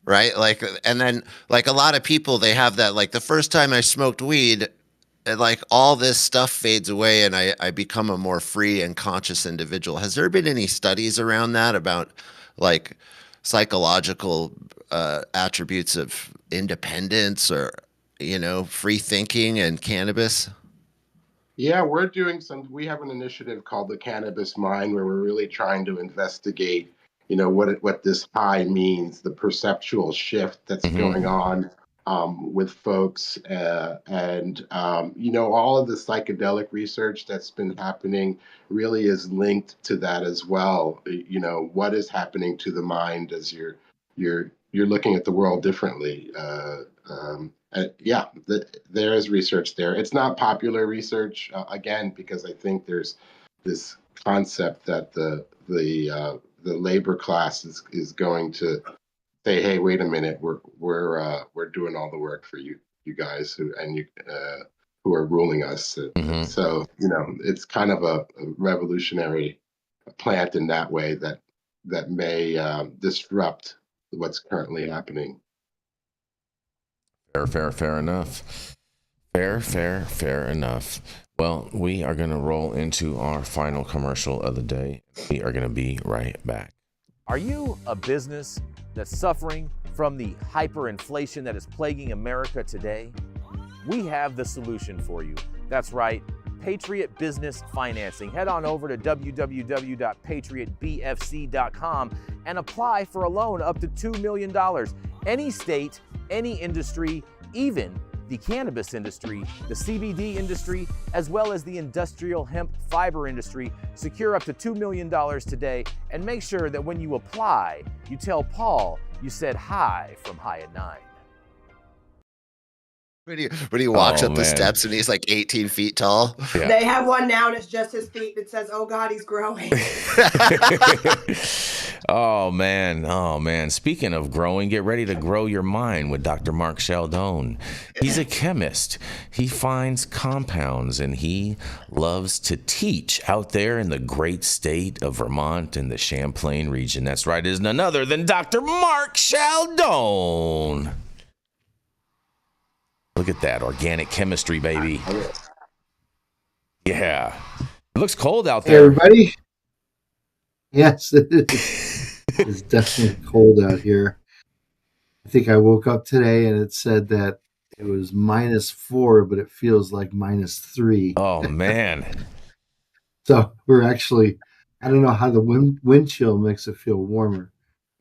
Right? Like, and then like a lot of people, they have that, like the first time I smoked weed, like all this stuff fades away and I become a more free and conscious individual. Has there been any studies around that about like psychological attributes of independence or, you know, free thinking and cannabis? Yeah, we have an initiative called the Cannabis Mind where we're really trying to investigate, you know, what this high means, the perceptual shift that's going on with folks, and you know, all of the psychedelic research that's been happening really is linked to that as well. You know, what is happening to the mind as you're looking at the world differently. Yeah, there is research there. It's not popular research, again, because I think there's this concept that the labor class is going to say, hey, wait a minute, we're doing all the work for you guys who are ruling us. So, you know, it's kind of a revolutionary plant in that way that may disrupt what's currently happening. Fair enough. Fair enough. Well, we are going to roll into our final commercial of the day. We are going to be right back. Are you a business that's suffering from the hyperinflation that is plaguing America today? We have the solution for you. That's right, Patriot Business Financing. Head on over to www.patriotbfc.com and apply for a loan up to $2 million. Any state, any industry, even the cannabis industry, the CBD industry, as well as the industrial hemp fiber industry. Secure up to $2 million today, and make sure that when you apply, you tell Paul you said hi from High at 9. When he walks up the steps and he's like 18 feet tall. Yeah. They have one now and it's just his feet that says, oh God, he's growing. Oh man. Speaking of growing, get ready to grow your mind with Dr. Mark Scialdone. He's a chemist. He finds compounds and he loves to teach out there in the great state of Vermont and the Champlain region. That's right, it is none other than Dr. Mark Scialdone. Look at that organic chemistry, baby. Yeah. It looks cold out there. Hey, everybody. Yes, it is. It's definitely cold out here. I think I woke up today and it said that it was -4, but it feels like -3. Oh, man. So we're actually, I don't know how the wind chill makes it feel warmer.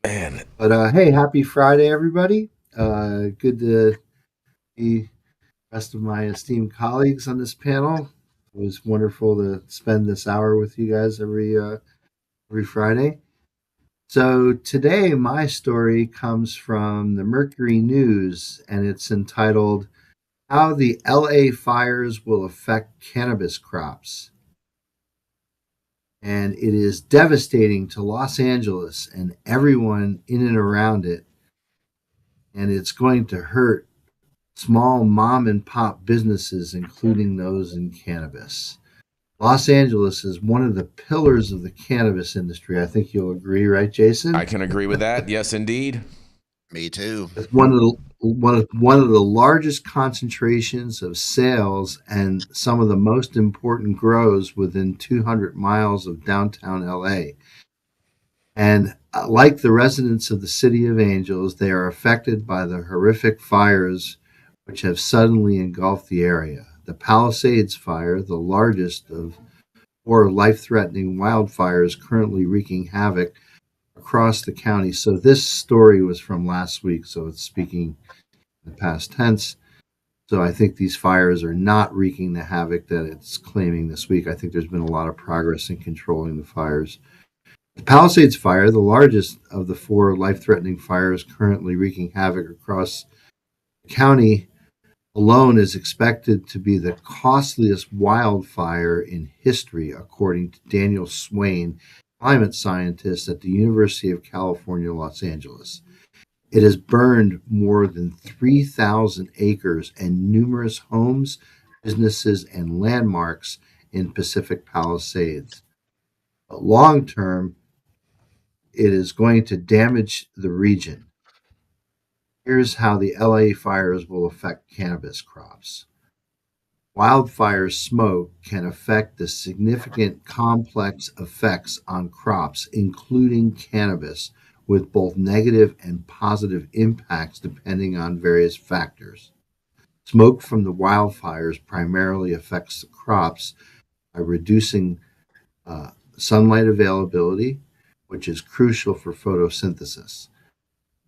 Man. But hey, happy Friday, everybody. Good to be rest of my esteemed colleagues on this panel. It was wonderful to spend this hour with you guys every Friday. So today my story comes from the Mercury News, and it's entitled How the LA Fires Will Affect Cannabis Crops. And it is devastating to Los Angeles and everyone in and around it. And it's going to hurt small mom and pop businesses, including those in cannabis. Los Angeles is one of the pillars of the cannabis industry. I think you'll agree, right, Jason? I can agree with that. Yes, indeed. Me too. It's one of the largest concentrations of sales and some of the most important grows within 200 miles of downtown LA. And like the residents of the City of Angels, they are affected by the horrific fires which have suddenly engulfed the area. The Palisades fire, the largest of 4 life-threatening wildfires currently wreaking havoc across the county. So this story was from last week, so it's speaking in the past tense. So I think these fires are not wreaking the havoc that it's claiming this week. I think there's been a lot of progress in controlling the fires. The Palisades fire, the largest of the 4 life-threatening fires currently wreaking havoc across the county, alone is expected to be the costliest wildfire in history, according to Daniel Swain, climate scientist at the University of California, Los Angeles. It has burned more than 3,000 acres and numerous homes, businesses, and landmarks in Pacific Palisades. But long term, it is going to damage the region. Here's how the LA fires will affect cannabis crops. Wildfire smoke can affect the significant complex effects on crops, including cannabis, with both negative and positive impacts depending on various factors. Smoke from the wildfires primarily affects the crops by reducing sunlight availability, which is crucial for photosynthesis.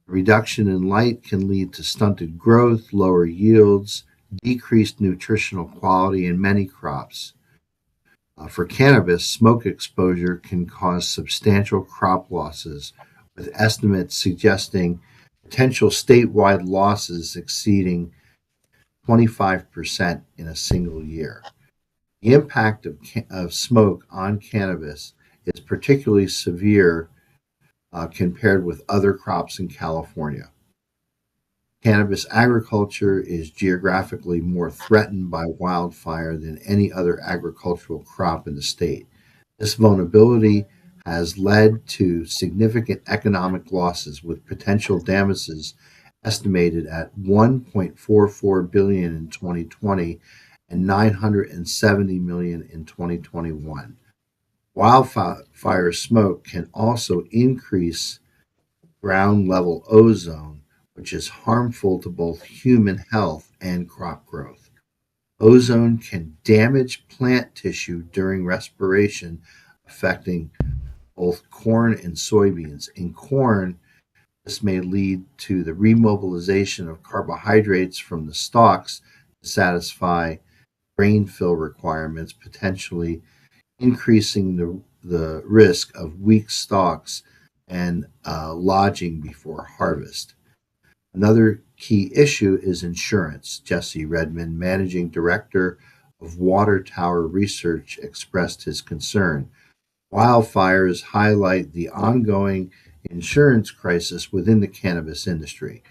Reduction in light can lead to stunted growth, lower yields, decreased nutritional quality in many crops. For cannabis, smoke exposure can cause substantial crop losses, with estimates suggesting potential statewide losses exceeding 25% in a single year. The impact of smoke on cannabis is particularly severe compared with other crops in California. Cannabis agriculture is geographically more threatened by wildfire than any other agricultural crop in the state. This vulnerability has led to significant economic losses, with potential damages estimated at $1.44 billion in 2020 and $970 million in 2021. Wildfire smoke can also increase ground level ozone, which is harmful to both human health and crop growth. Ozone can damage plant tissue during respiration, affecting both corn and soybeans. In corn, this may lead to the remobilization of carbohydrates from the stalks to satisfy grain fill requirements, potentially increasing the risk of weak stalks and lodging before harvest. Another key issue is insurance. Jesse Redmond, managing director of Water Tower Research, expressed his concern. Wildfires highlight the ongoing insurance crisis within the cannabis industry.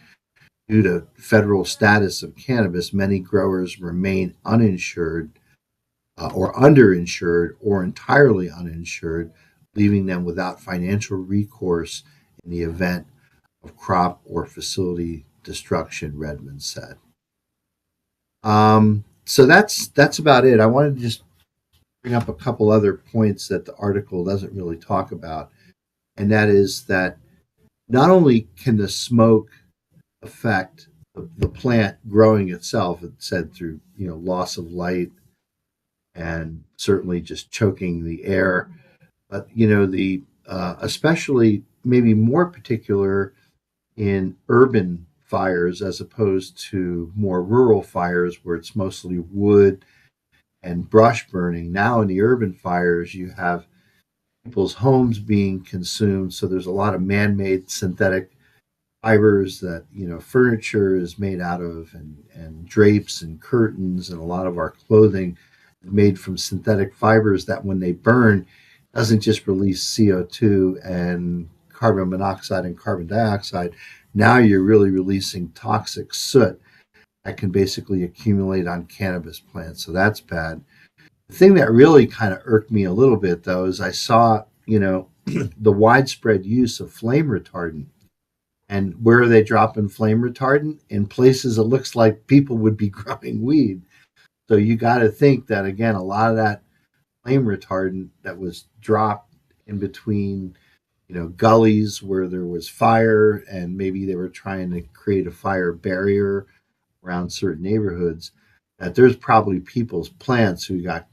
Due to federal status of cannabis, many growers remain uninsured or underinsured or entirely uninsured, leaving them without financial recourse in the event of crop or facility destruction, Redmond said. So that's about it. I wanted to just bring up a couple other points that the article doesn't really talk about, and that is that not only can the smoke affect the plant growing itself, it said through loss of light and certainly just choking the air, but the especially maybe more particular in urban fires as opposed to more rural fires where it's mostly wood and brush burning. Now in the urban fires, you have people's homes being consumed, so there's a lot of man-made synthetic fibers that furniture is made out of, and drapes and curtains, and a lot of our clothing is made from synthetic fibers that when they burn doesn't just release CO2 and carbon monoxide and carbon dioxide. Now you're really releasing toxic soot that can basically accumulate on cannabis plants, so that's bad. The thing that really kind of irked me a little bit, though, is I saw the widespread use of flame retardant. And where are they dropping flame retardant? In places it looks like people would be growing weed. So you got to think that, again, a lot of that flame retardant that was dropped in between, gullies where there was fire, and maybe they were trying to create a fire barrier around certain neighborhoods, that there's probably people's plants who got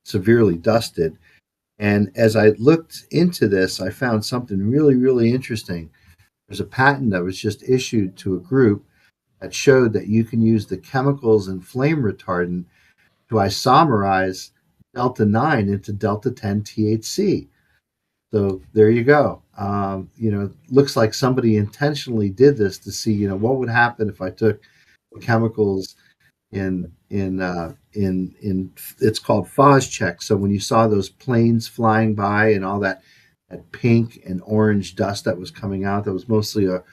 severely dusted. And as I looked into this, I found something really, really interesting. There's a patent that was just issued to a group that showed that you can use the chemicals in flame retardant to isomerize delta 9 into delta 10 THC. So there you go. Looks like somebody intentionally did this to see, what would happen if I took the chemicals in it's called phos check. So when you saw those planes flying by and all that pink and orange dust that was coming out, that was mostly a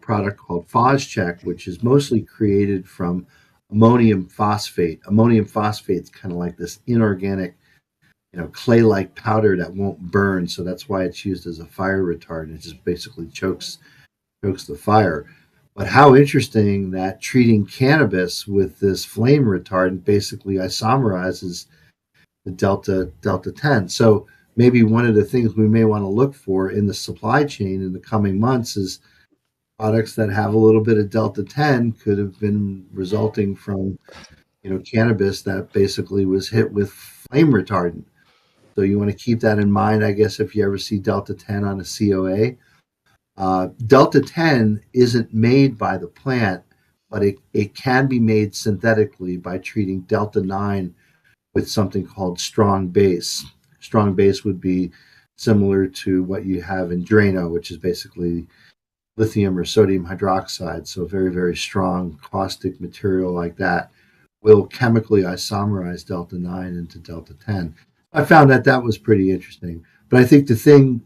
product called phos check, which is mostly created from ammonium phosphate. Ammonium phosphate is kind of like this inorganic, clay-like powder that won't burn. So that's why it's used as a fire retardant. It just basically chokes the fire. But how interesting that treating cannabis with this flame retardant basically isomerizes the delta 10. So maybe one of the things we may want to look for in the supply chain in the coming months is products that have a little bit of delta 10 could have been resulting from, cannabis that basically was hit with flame retardant. So you want to keep that in mind, I guess, if you ever see delta 10 on a COA. Delta 10 isn't made by the plant, but it can be made synthetically by treating delta 9 with something called strong base. Strong base would be similar to what you have in Drano, which is basically lithium or sodium hydroxide. So very, very strong caustic material like that will chemically isomerize delta 9 into delta 10. I found that was pretty interesting. But I think the thing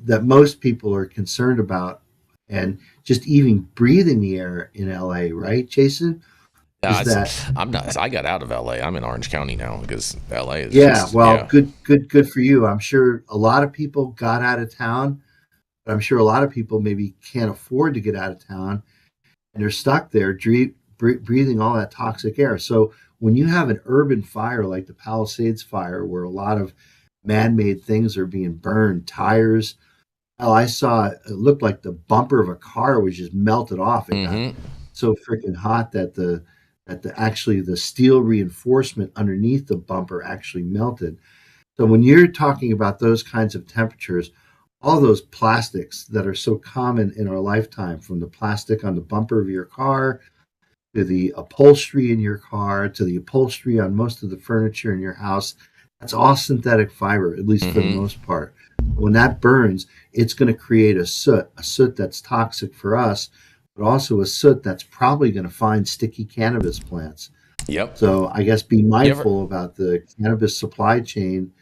that most people are concerned about, and just even breathing the air in LA, right, Jason? I'm not. I got out of LA. I'm in Orange County now because LA is. Good for you. I'm sure a lot of people got out of town, but I'm sure a lot of people maybe can't afford to get out of town, and they're stuck there breathing all that toxic air. So when you have an urban fire like the Palisades fire, where a lot of man-made things are being burned, tires. I saw it looked like the bumper of a car was just melted off. It got so freaking hot that the steel reinforcement underneath the bumper actually melted. So when you're talking about those kinds of temperatures, all those plastics that are so common in our lifetime, from the plastic on the bumper of your car to the upholstery in your car to the upholstery on most of the furniture in your house, that's all synthetic fiber, at least for the most part. When that burns, it's going to create a soot that's toxic for us, but also a soot that's probably going to find sticky cannabis plants. Yep. So I guess be mindful about the cannabis supply chain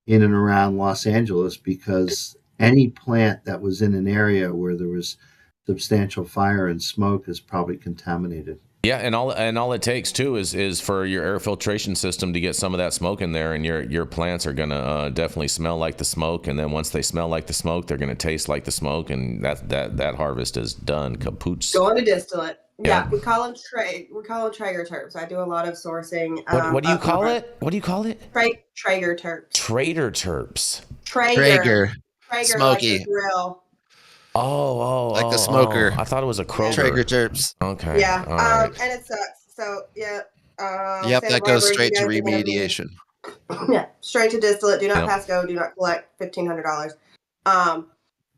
in and around Los Angeles, because any plant that was in an area where there was substantial fire and smoke is probably contaminated. Yeah, and all it takes too is for your air filtration system to get some of that smoke in there, and your plants are gonna definitely smell like the smoke. And then once they smell like the smoke, they're gonna taste like the smoke, and that harvest is done. Kaput. Going to distillate. Yeah, we call them Traeger terps. I do a lot of sourcing. What do you call it? What do you call it? Traeger terps. Trader terps. Traeger. Smoky. Like the grill. Like the smoker. I thought it was a Kroger. Traeger terps. Okay. Yeah. Right. And it sucks. So yeah. Yep, that goes straight to remediation. Yeah, straight to distillate. Do not pass go. Do not collect $1,500.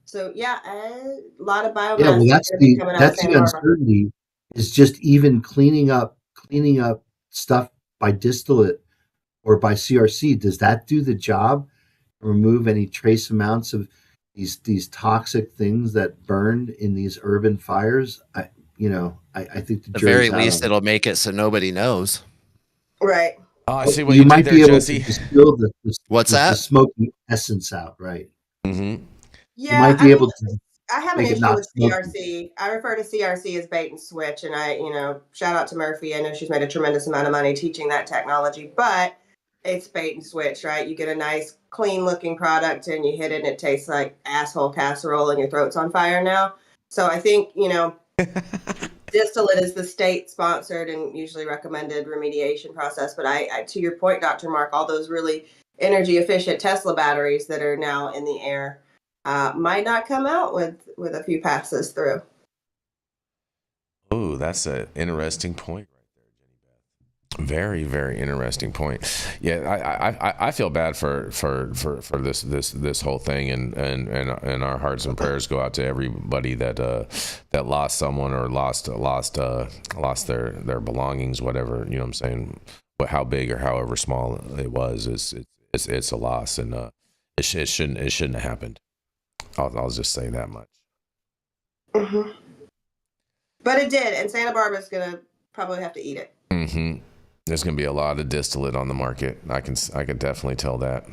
So yeah, a lot of biomass. Yeah, well, that's the uncertainty. Is just even cleaning up stuff by distillate or by CRC. Does that do the job? Remove any trace amounts of these toxic things that burned in these urban fires? I think the very least it'll make it so nobody knows. Right. Oh, I see what you you might did be there, able Jesse. to distill the smoky essence out, right? Yeah, you might be able to. I have an issue with CRC. I refer to CRC as bait and switch, and I, shout out to Murphy. I know she's made a tremendous amount of money teaching that technology, but it's bait and switch, right? You get a nice, clean looking product and you hit it and it tastes like asshole casserole and your throat's on fire now. So I think, distillate is the state sponsored and usually recommended remediation process. But I to your point, Dr. Mark, all those really energy efficient Tesla batteries that are now in the air might not come out with a few passes through. Oh, that's an interesting point right there, Jenny Beth. Very, very interesting point. Yeah, I feel bad for this whole thing, and our hearts and prayers go out to everybody that lost someone or lost their belongings, whatever, you know what I'm saying. But how big or however small it was, it's a loss, and it shouldn't have happened. I'll just say that much. Mm-hmm. But it did, and Santa Barbara's gonna probably have to eat it. Mm-hmm. There's gonna be a lot of distillate on the market. I can definitely tell that.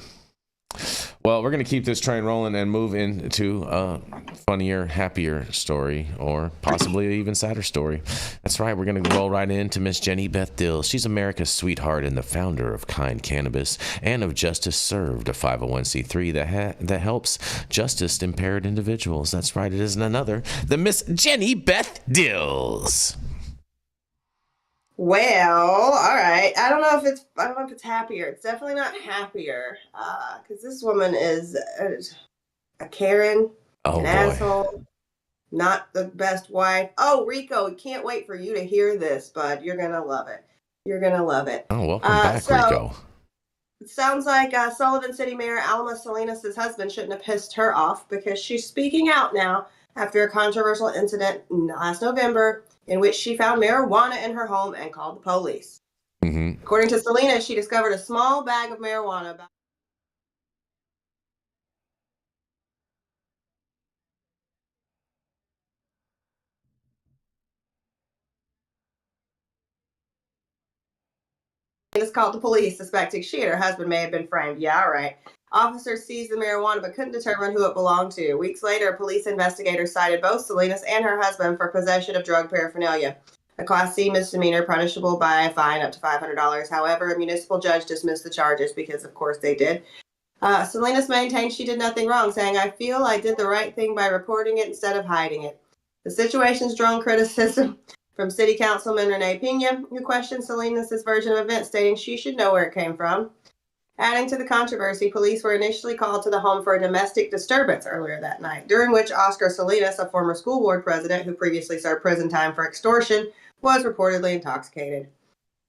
Well, we're gonna keep this train rolling and move into a funnier, happier story, or possibly even sadder story. That's right. We're gonna roll right into Miss Jenny Beth Dills. She's America's sweetheart and the founder of Kind Cannabis and of Justice Served, a 501c3 that helps justice impaired individuals. That's right. It is none other than Miss Jenny Beth Dills. Well, all right. I don't know if it's happier. It's definitely not happier, because this woman is a Karen, an asshole, not the best wife. Oh, Rico, can't wait for you to hear this, bud. You're gonna love it. You're gonna love it. Oh, welcome back, Rico. It sounds like Sullivan City Mayor Alma Salinas' husband shouldn't have pissed her off, because she's speaking out now after a controversial incident last November in which she found marijuana in her home and called the police. Mm-hmm. According to Salinas, she discovered a small bag of marijuana. Salinas called the police, suspecting she and her husband may have been framed. Yeah, all right. Officers seized the marijuana but couldn't determine who it belonged to. Weeks later, police investigators cited both Salinas and her husband for possession of drug paraphernalia, a Class C misdemeanor punishable by a fine up to $500. However, a municipal judge dismissed the charges because, of course, they did. Salinas maintained she did nothing wrong, saying, "I feel I did the right thing by reporting it instead of hiding it." The situation's drawn criticism from City Councilman Renee Pena, who questioned Salinas' version of events, stating she should know where it came from. Adding to the controversy, police were initially called to the home for a domestic disturbance earlier that night, during which Oscar Salinas, a former school board president who previously served prison time for extortion, was reportedly intoxicated.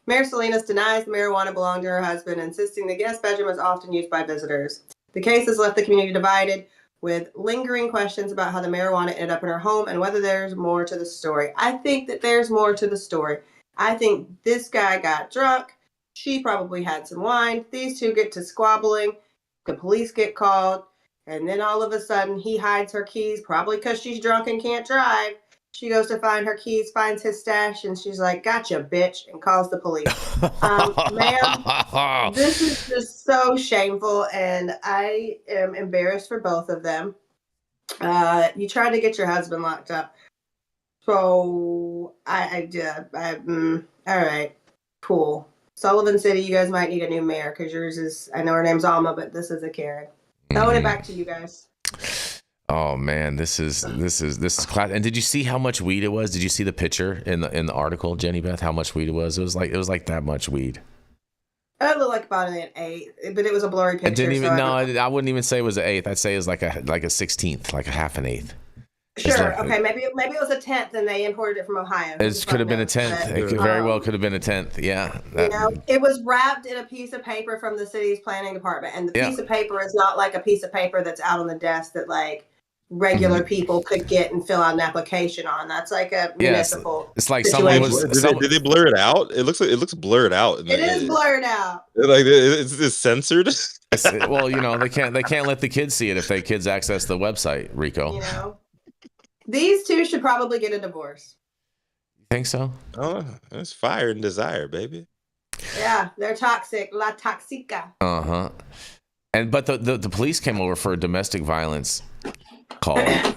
Mayor Salinas denies the marijuana belonged to her husband, insisting the guest bedroom is often used by visitors. The case has left the community divided, with lingering questions about how the marijuana ended up in her home and whether there's more to the story. I think that there's more to the story. I think this guy got drunk. She probably had some wine. These two get to squabbling. The police get called. And then all of a sudden, he hides her keys, probably because she's drunk and can't drive. She goes to find her keys, finds his stash, and she's like, "Gotcha, bitch," and calls the police. Ma'am, this is just so shameful, and I am embarrassed for both of them. You tried to get your husband locked up. So, all right, cool. Sullivan City, you guys might need a new mayor, because yours is, I know her name's Alma, but this is a Karen. Throwing it back to you guys. Oh man, this is class. And did you see how much weed it was? Did you see the picture in the article, Jenny Beth? How much weed it was? It was like that much weed. It looked like about an eighth, but it was a blurry picture. I didn't even I wouldn't even say it was an eighth. I'd say it was like a 16th, like a half an eighth. Sure. Okay. Maybe it was a 10th, and they imported it from Ohio. It could have been a 10th. It could very well could have been a 10th. Yeah. It was wrapped in a piece of paper from the city's planning department, and the piece of paper is not like a piece of paper that's out on the desk that like regular people could get and fill out an application on. That's like a municipal. It's like situation. Did they blur it out? It looks blurred out. It is blurred out. Like it's censored. Well, they can't let the kids see it if the kids access the website, Rico. These two should probably get a divorce. You think so? Oh, it's fire and desire, baby. Yeah, they're toxic. La toxica. Uh-huh. But the police came over for a domestic violence call and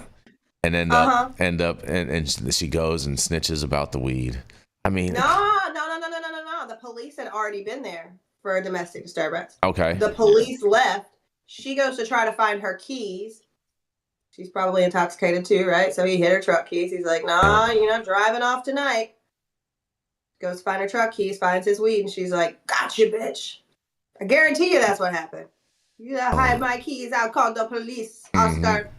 end up and she goes and snitches about the weed. I mean, no. The police had already been there for a domestic disturbance. Okay. The police left. She goes to try to find her keys. She's probably intoxicated too, right? So he hit her truck keys. He's like, nah, driving off tonight. Goes find her truck keys, finds his weed, and she's like, gotcha, bitch. I guarantee you that's what happened. You hide my keys, I'll call the police, Oscar.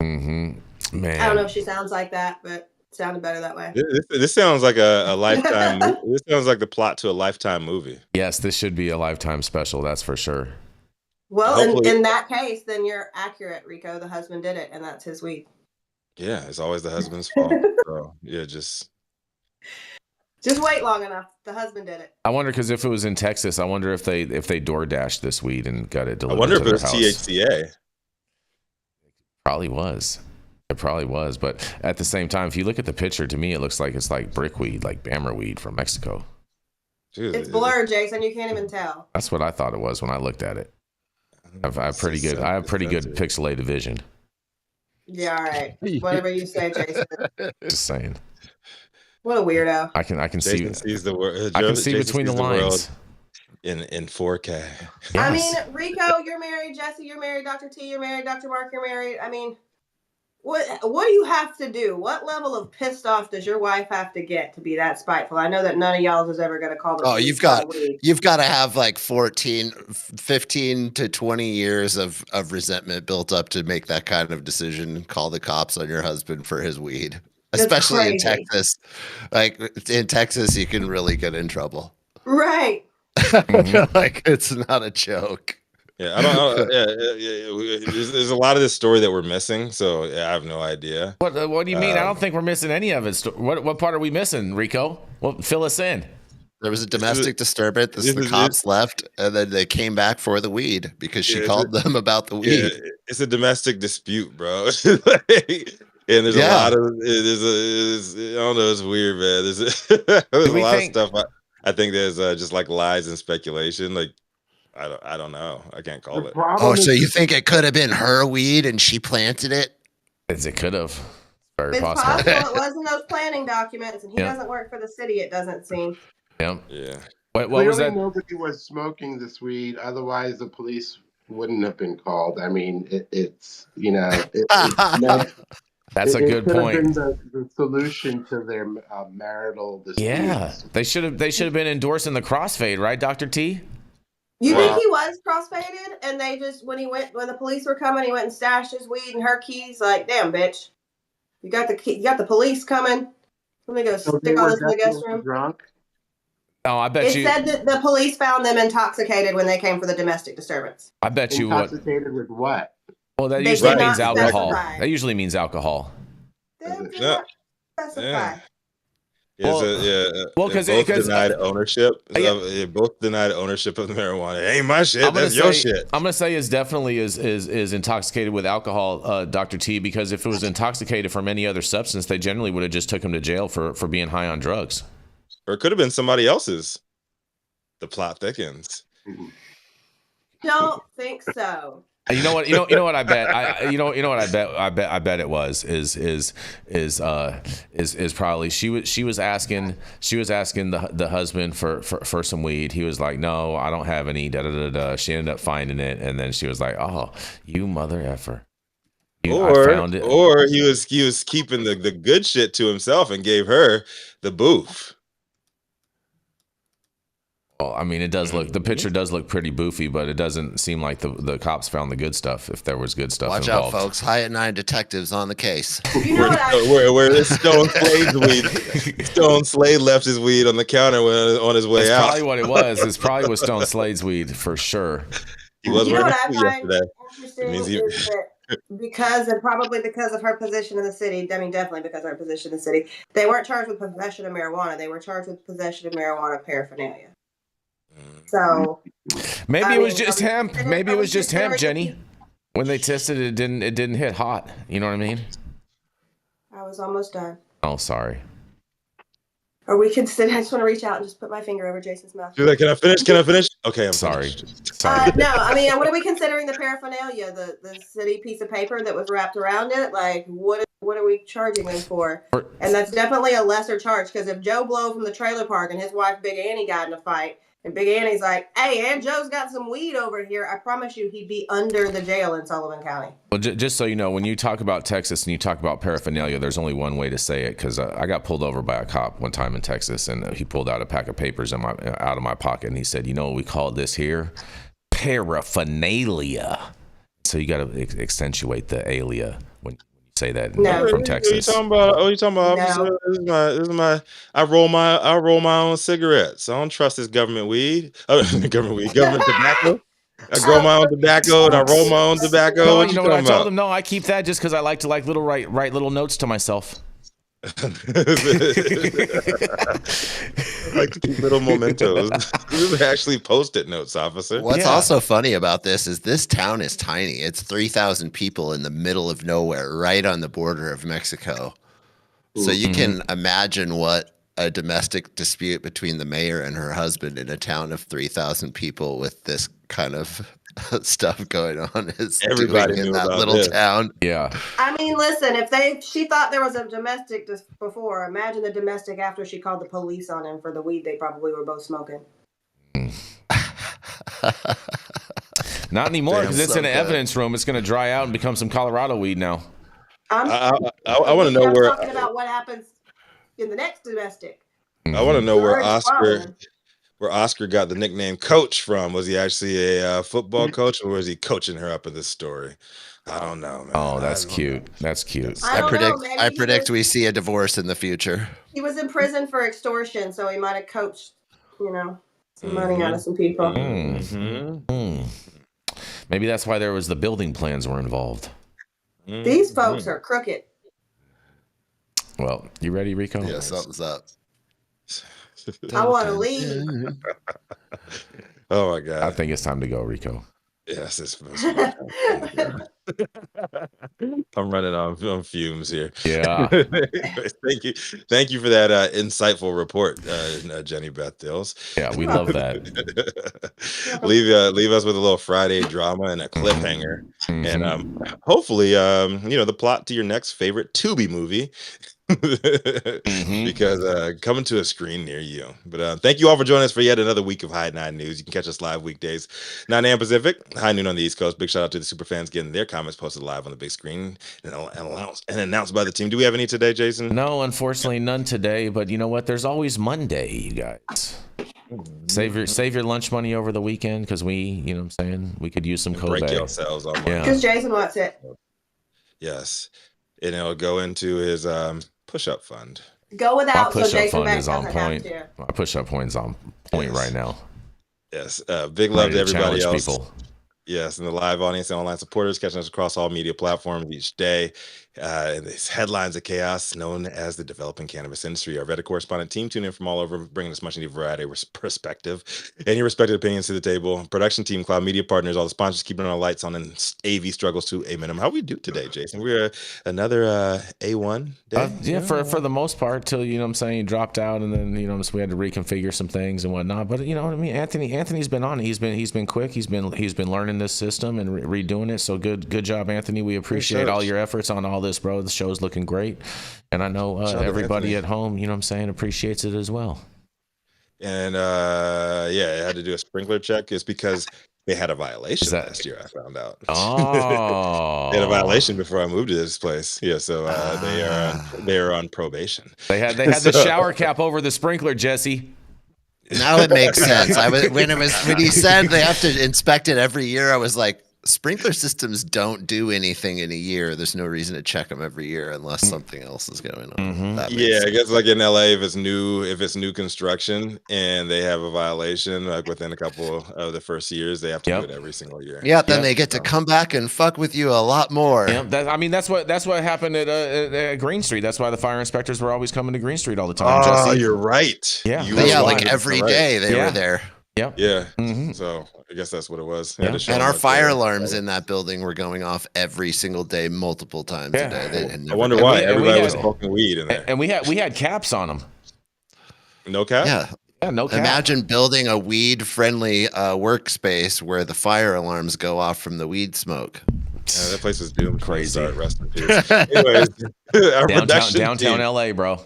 Mm-hmm. Man. I don't know if she sounds like that, but it sounded better that way. This sounds like a Lifetime. This sounds like the plot to a Lifetime movie. Yes, this should be a Lifetime special, that's for sure. Well, in that case, then you're accurate, Rico. The husband did it, and that's his weed. Yeah, it's always the husband's fault. So yeah, just wait long enough. The husband did it. I wonder, because if it was in Texas, I wonder if they door dashed this weed and got it delivered. I wonder to if it was their house. THCA. Probably was. It probably was, but at the same time, if you look at the picture, to me, it looks like it's like brick weed, like Bammer weed from Mexico. It's blurred, Jason. You can't even tell. That's what I thought it was when I looked at it. I have pretty good pixelated vision. Yeah, all right. Whatever you say, Jason. Just saying. What a weirdo. I can Jason see. sees the world. I can see between the lines. In 4K. Yes. I mean, Rico, you're married. Jesse, you're married. Dr. T, you're married. Dr. Mark, you're married. I mean, what do you have to do? What level of pissed off does your wife have to get to be that spiteful? I know that none of y'all is ever going to call the police. You've got to have like 15 to 20 years of resentment built up to make that kind of decision. Call the cops on your husband for his weed, especially in Texas. Like in Texas, you can really get in trouble. Right. Like it's not a joke. Yeah, I don't know. There's a lot of this story that we're missing, so I have no idea. What do you mean? I don't think we're missing any of it. What part are we missing, Rico? Well, fill us in. There was a domestic disturbance. The cops left, and then they came back for the weed because she called them about the weed. Yeah, it's a domestic dispute, bro. And there's a lot of I don't know. It's weird, man. There's a lot of stuff. I think there's just like lies and speculation. Like I don't know. I can't call it. So you think it could have been her weed and she planted it? It could have. It's possible it was in those planning documents, and he doesn't work for the city. It doesn't seem. Yeah. What was that? Nobody was smoking this weed. Otherwise, the police wouldn't have been called. I mean, it's That's a good point. Been the solution to their marital disputes. Yeah, they should have been endorsing the crossfade, right, Dr. T? You think he was crossfaded, and they just when the police were coming, he went and stashed his weed and her keys. Like, damn, bitch, you got the police coming. Let me go stick all this in the guest room. Drunk. Oh, I bet you. It said that the police found them intoxicated when they came for the domestic disturbance. I bet you. Intoxicated with what? Well, that usually means alcohol. That usually means alcohol. Specify. Because both denied ownership. Both denied ownership of the marijuana. It ain't my shit. That's your shit. I'm gonna say is definitely is intoxicated with alcohol, Dr. T. Because if it was intoxicated from any other substance, they generally would have just took him to jail for being high on drugs. Or it could have been somebody else's. The plot thickens. Don't think so. You know what? You know what I bet. I bet it was probably she was asking the husband for some weed. He was like, no, I don't have any. Da da da da. She ended up finding it, and then she was like, oh, you mother effer. I found it. Or he was keeping the good shit to himself and gave her the boof. Well, I mean, the picture does look pretty boofy, but it doesn't seem like the cops found the good stuff. If there was good stuff Watch involved. out, folks! High at 9 detectives on the case. Where Stone Slade's weed. Stone Slade left his weed on the counter on his way out. That's probably what it was. It's probably was Stone Slade's weed for sure. He was wearing a suit yesterday. Because of her position in the city, I mean, definitely because of her position in the city, they weren't charged with possession of marijuana. They were charged with possession of marijuana paraphernalia. So maybe it was just hemp. Maybe it was just hemp, Jenny. When they tested it, it didn't hit hot. You know what I mean? I was almost done. Oh, sorry. Or we could sit. I just want to reach out and just put my finger over Jason's mouth. Do that. Can I finish? Okay, I'm sorry. Sorry. No, I mean, what are we considering the paraphernalia? The city piece of paper that was wrapped around it? Like, what What are we charging them for? And that's definitely a lesser charge, because if Joe Blow from the trailer park and his wife Big Annie got in a fight, and Big Annie's like, hey, Aunt Joe's got some weed over here, I promise you he'd be under the jail in Sullivan County. Well, just so you know, when you talk about Texas and you talk about paraphernalia, there's only one way to say it, because I got pulled over by a cop one time in Texas, and he pulled out a pack of papers out of my pocket, and he said, you know what we call this here? Paraphernalia. So you got to accentuate the alia when you say that from Texas. What are you talking about, officer? No. This is my. I roll my own cigarettes. I don't trust this government weed. Government tobacco. I grow my own tobacco and I roll my own tobacco. No, what you know what I told him? No, I keep that just because I like to write little notes to myself. Like little mementos. These are actually post-it notes, officer. What's also funny about this is this town is tiny. It's 3,000 people in the middle of nowhere, right on the border of Mexico. So you can imagine what a domestic dispute between the mayor and her husband in a town of 3,000 people with this kind of stuff going on is Everybody doing in knew that about little this. town. Yeah. I mean, listen, she thought there was a domestic before, imagine the domestic after she called the police on him for the weed they probably were both smoking. Not anymore, because it's in an evidence room. It's going to dry out and become some Colorado weed now. I want to know where. I'm talking about what happens in the next domestic. I want to know where Orange Oscar got the nickname Coach from. Was he actually a football coach, or was he coaching her up in this story? I don't know, man. Oh, that's cute. That's cute. I predict we see a divorce in the future. He was in prison for extortion, so he might have coached, some money out of some people. Maybe that's why there was the building plans were involved. These folks are crooked. Well, you ready, Rico? Yeah, something's up. I want to leave. Oh my God! I think it's time to go, Rico. Yes, it's. I'm running on fumes here. Yeah. Thank you for that insightful report, Jenny Beth Dills. Yeah, we love that. leave us with a little Friday drama and a cliffhanger, and hopefully, the plot to your next favorite Tubi movie. Because coming to a screen near you. But thank you all for joining us for yet another week of High 9 News. You can catch us live weekdays 9 a.m. Pacific, high noon on the East Coast. Big shout out to the super fans getting their comments posted live on the big screen and announced by the team. Do we have any today, Jason? No, unfortunately none today, but you know what, there's always Monday, you guys. Save your lunch money over the weekend, because we could use some Kobe. Break yourselves on Monday. Because Jason wants it. Yes, and it'll go into his push-up fund. Go without. My push-up so Jason fund Beck is on doesn't have point. to. My push-up point is on point right now. Yes, big love to everybody else. People. Yes, and the live audience and online supporters catching us across all media platforms each day. These headlines of chaos known as the developing cannabis industry. Our Reddit correspondent team tune in from all over, bringing us much needed variety, perspective, and your respective opinions to the table. Production team, Cloud Media Partners, all the sponsors keeping our lights on and AV struggles to a minimum. How we do today, Jason? We're another A1 day? For the most part, till he dropped out, and then so we had to reconfigure some things and whatnot. But Anthony's been on it. He's been quick. He's been learning this system and redoing it. So good job, Anthony. We appreciate all your efforts on all this, bro. The show's looking great, and I know everybody at home appreciates it as well. And I had to do a sprinkler check. It's because they had a violation last year, I found out. Oh. They had a violation before I moved to this place. Yeah, so they are on probation. They had the shower cap over the sprinkler, Jesse. Now it makes sense. When he said they have to inspect it every year, I was like, sprinkler systems don't do anything in a year. There's no reason to check them every year unless something else is going on. That makes sense. I guess like in LA, if it's new construction and they have a violation, like within a couple of the first years, they have to do it every single year. Yeah, then they get to come back and fuck with you a lot more. Yeah, that's what happened at Green Street. That's why the fire inspectors were always coming to Green Street all the time. Oh, Jesse. you're right. Yeah, like every day they were there. Yep. Yeah. So I guess that's what it was. Yeah. And our fire alarms in that building were going off every single day, multiple times a day. I wonder why everybody was smoking weed in there. And we had caps on them. No cap? Yeah, no cap. Imagine building a weed-friendly workspace where the fire alarms go off from the weed smoke. That place was doomed. Crazy. Rest in peace. Anyways, our downtown team. LA, bro.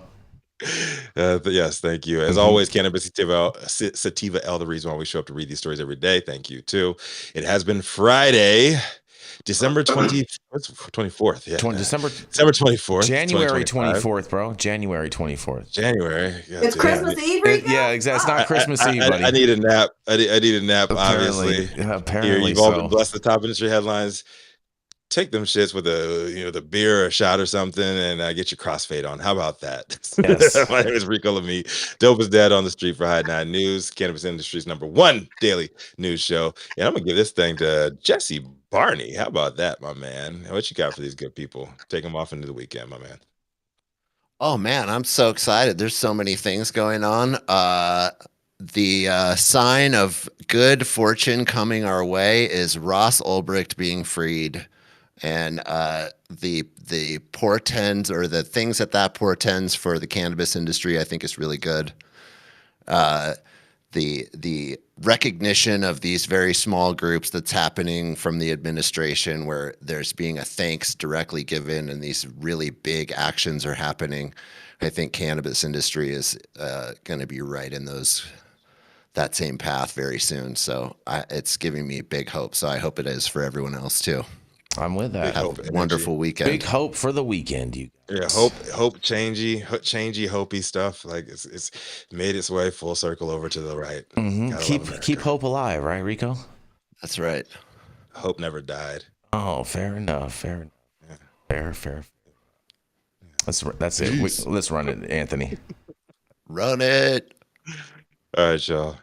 Yes, thank you. As always, Cannabis Sativa L, the reason why we show up to read these stories every day. Thank you, too. It has been Friday, December 24th. Yeah. December 24th. January 24th, bro. January 24th. January. It's Christmas Eve, Rico? Yeah, exactly. It's not Christmas Eve, buddy. I need a nap. I need a nap, Apparently, obviously. apparently Here, you've all so. been blessed the top industry headlines. Take them shits with the beer or a shot or something and get your crossfade on. How about that? Yes. My name is Rico Lamitte. Dope is dead on the street for High 9 News, cannabis industry's #1 daily news show. And I'm going to give this thing to Jesse Barney. How about that, my man? What you got for these good people? Take them off into the weekend, my man. Oh man, I'm so excited. There's so many things going on. The sign of good fortune coming our way is Ross Ulbricht being freed. And the portends, or the things that portends for the cannabis industry, I think is really good. The recognition of these very small groups that's happening from the administration, where there's being a thanks directly given and these really big actions are happening. I think cannabis industry is going to be right in that same path very soon. So it's giving me big hope. So I hope it is for everyone else too. I'm with that. Have a wonderful weekend. Big hope for the weekend, you guys. Yeah, hope, changey, hopey stuff. Like it's made its way full circle over to the right. Keep hope alive, right, Rico? That's right. Hope never died. Oh, fair enough. Yeah. Fair. That's it. Let's run it, Anthony. Run it. All right, y'all.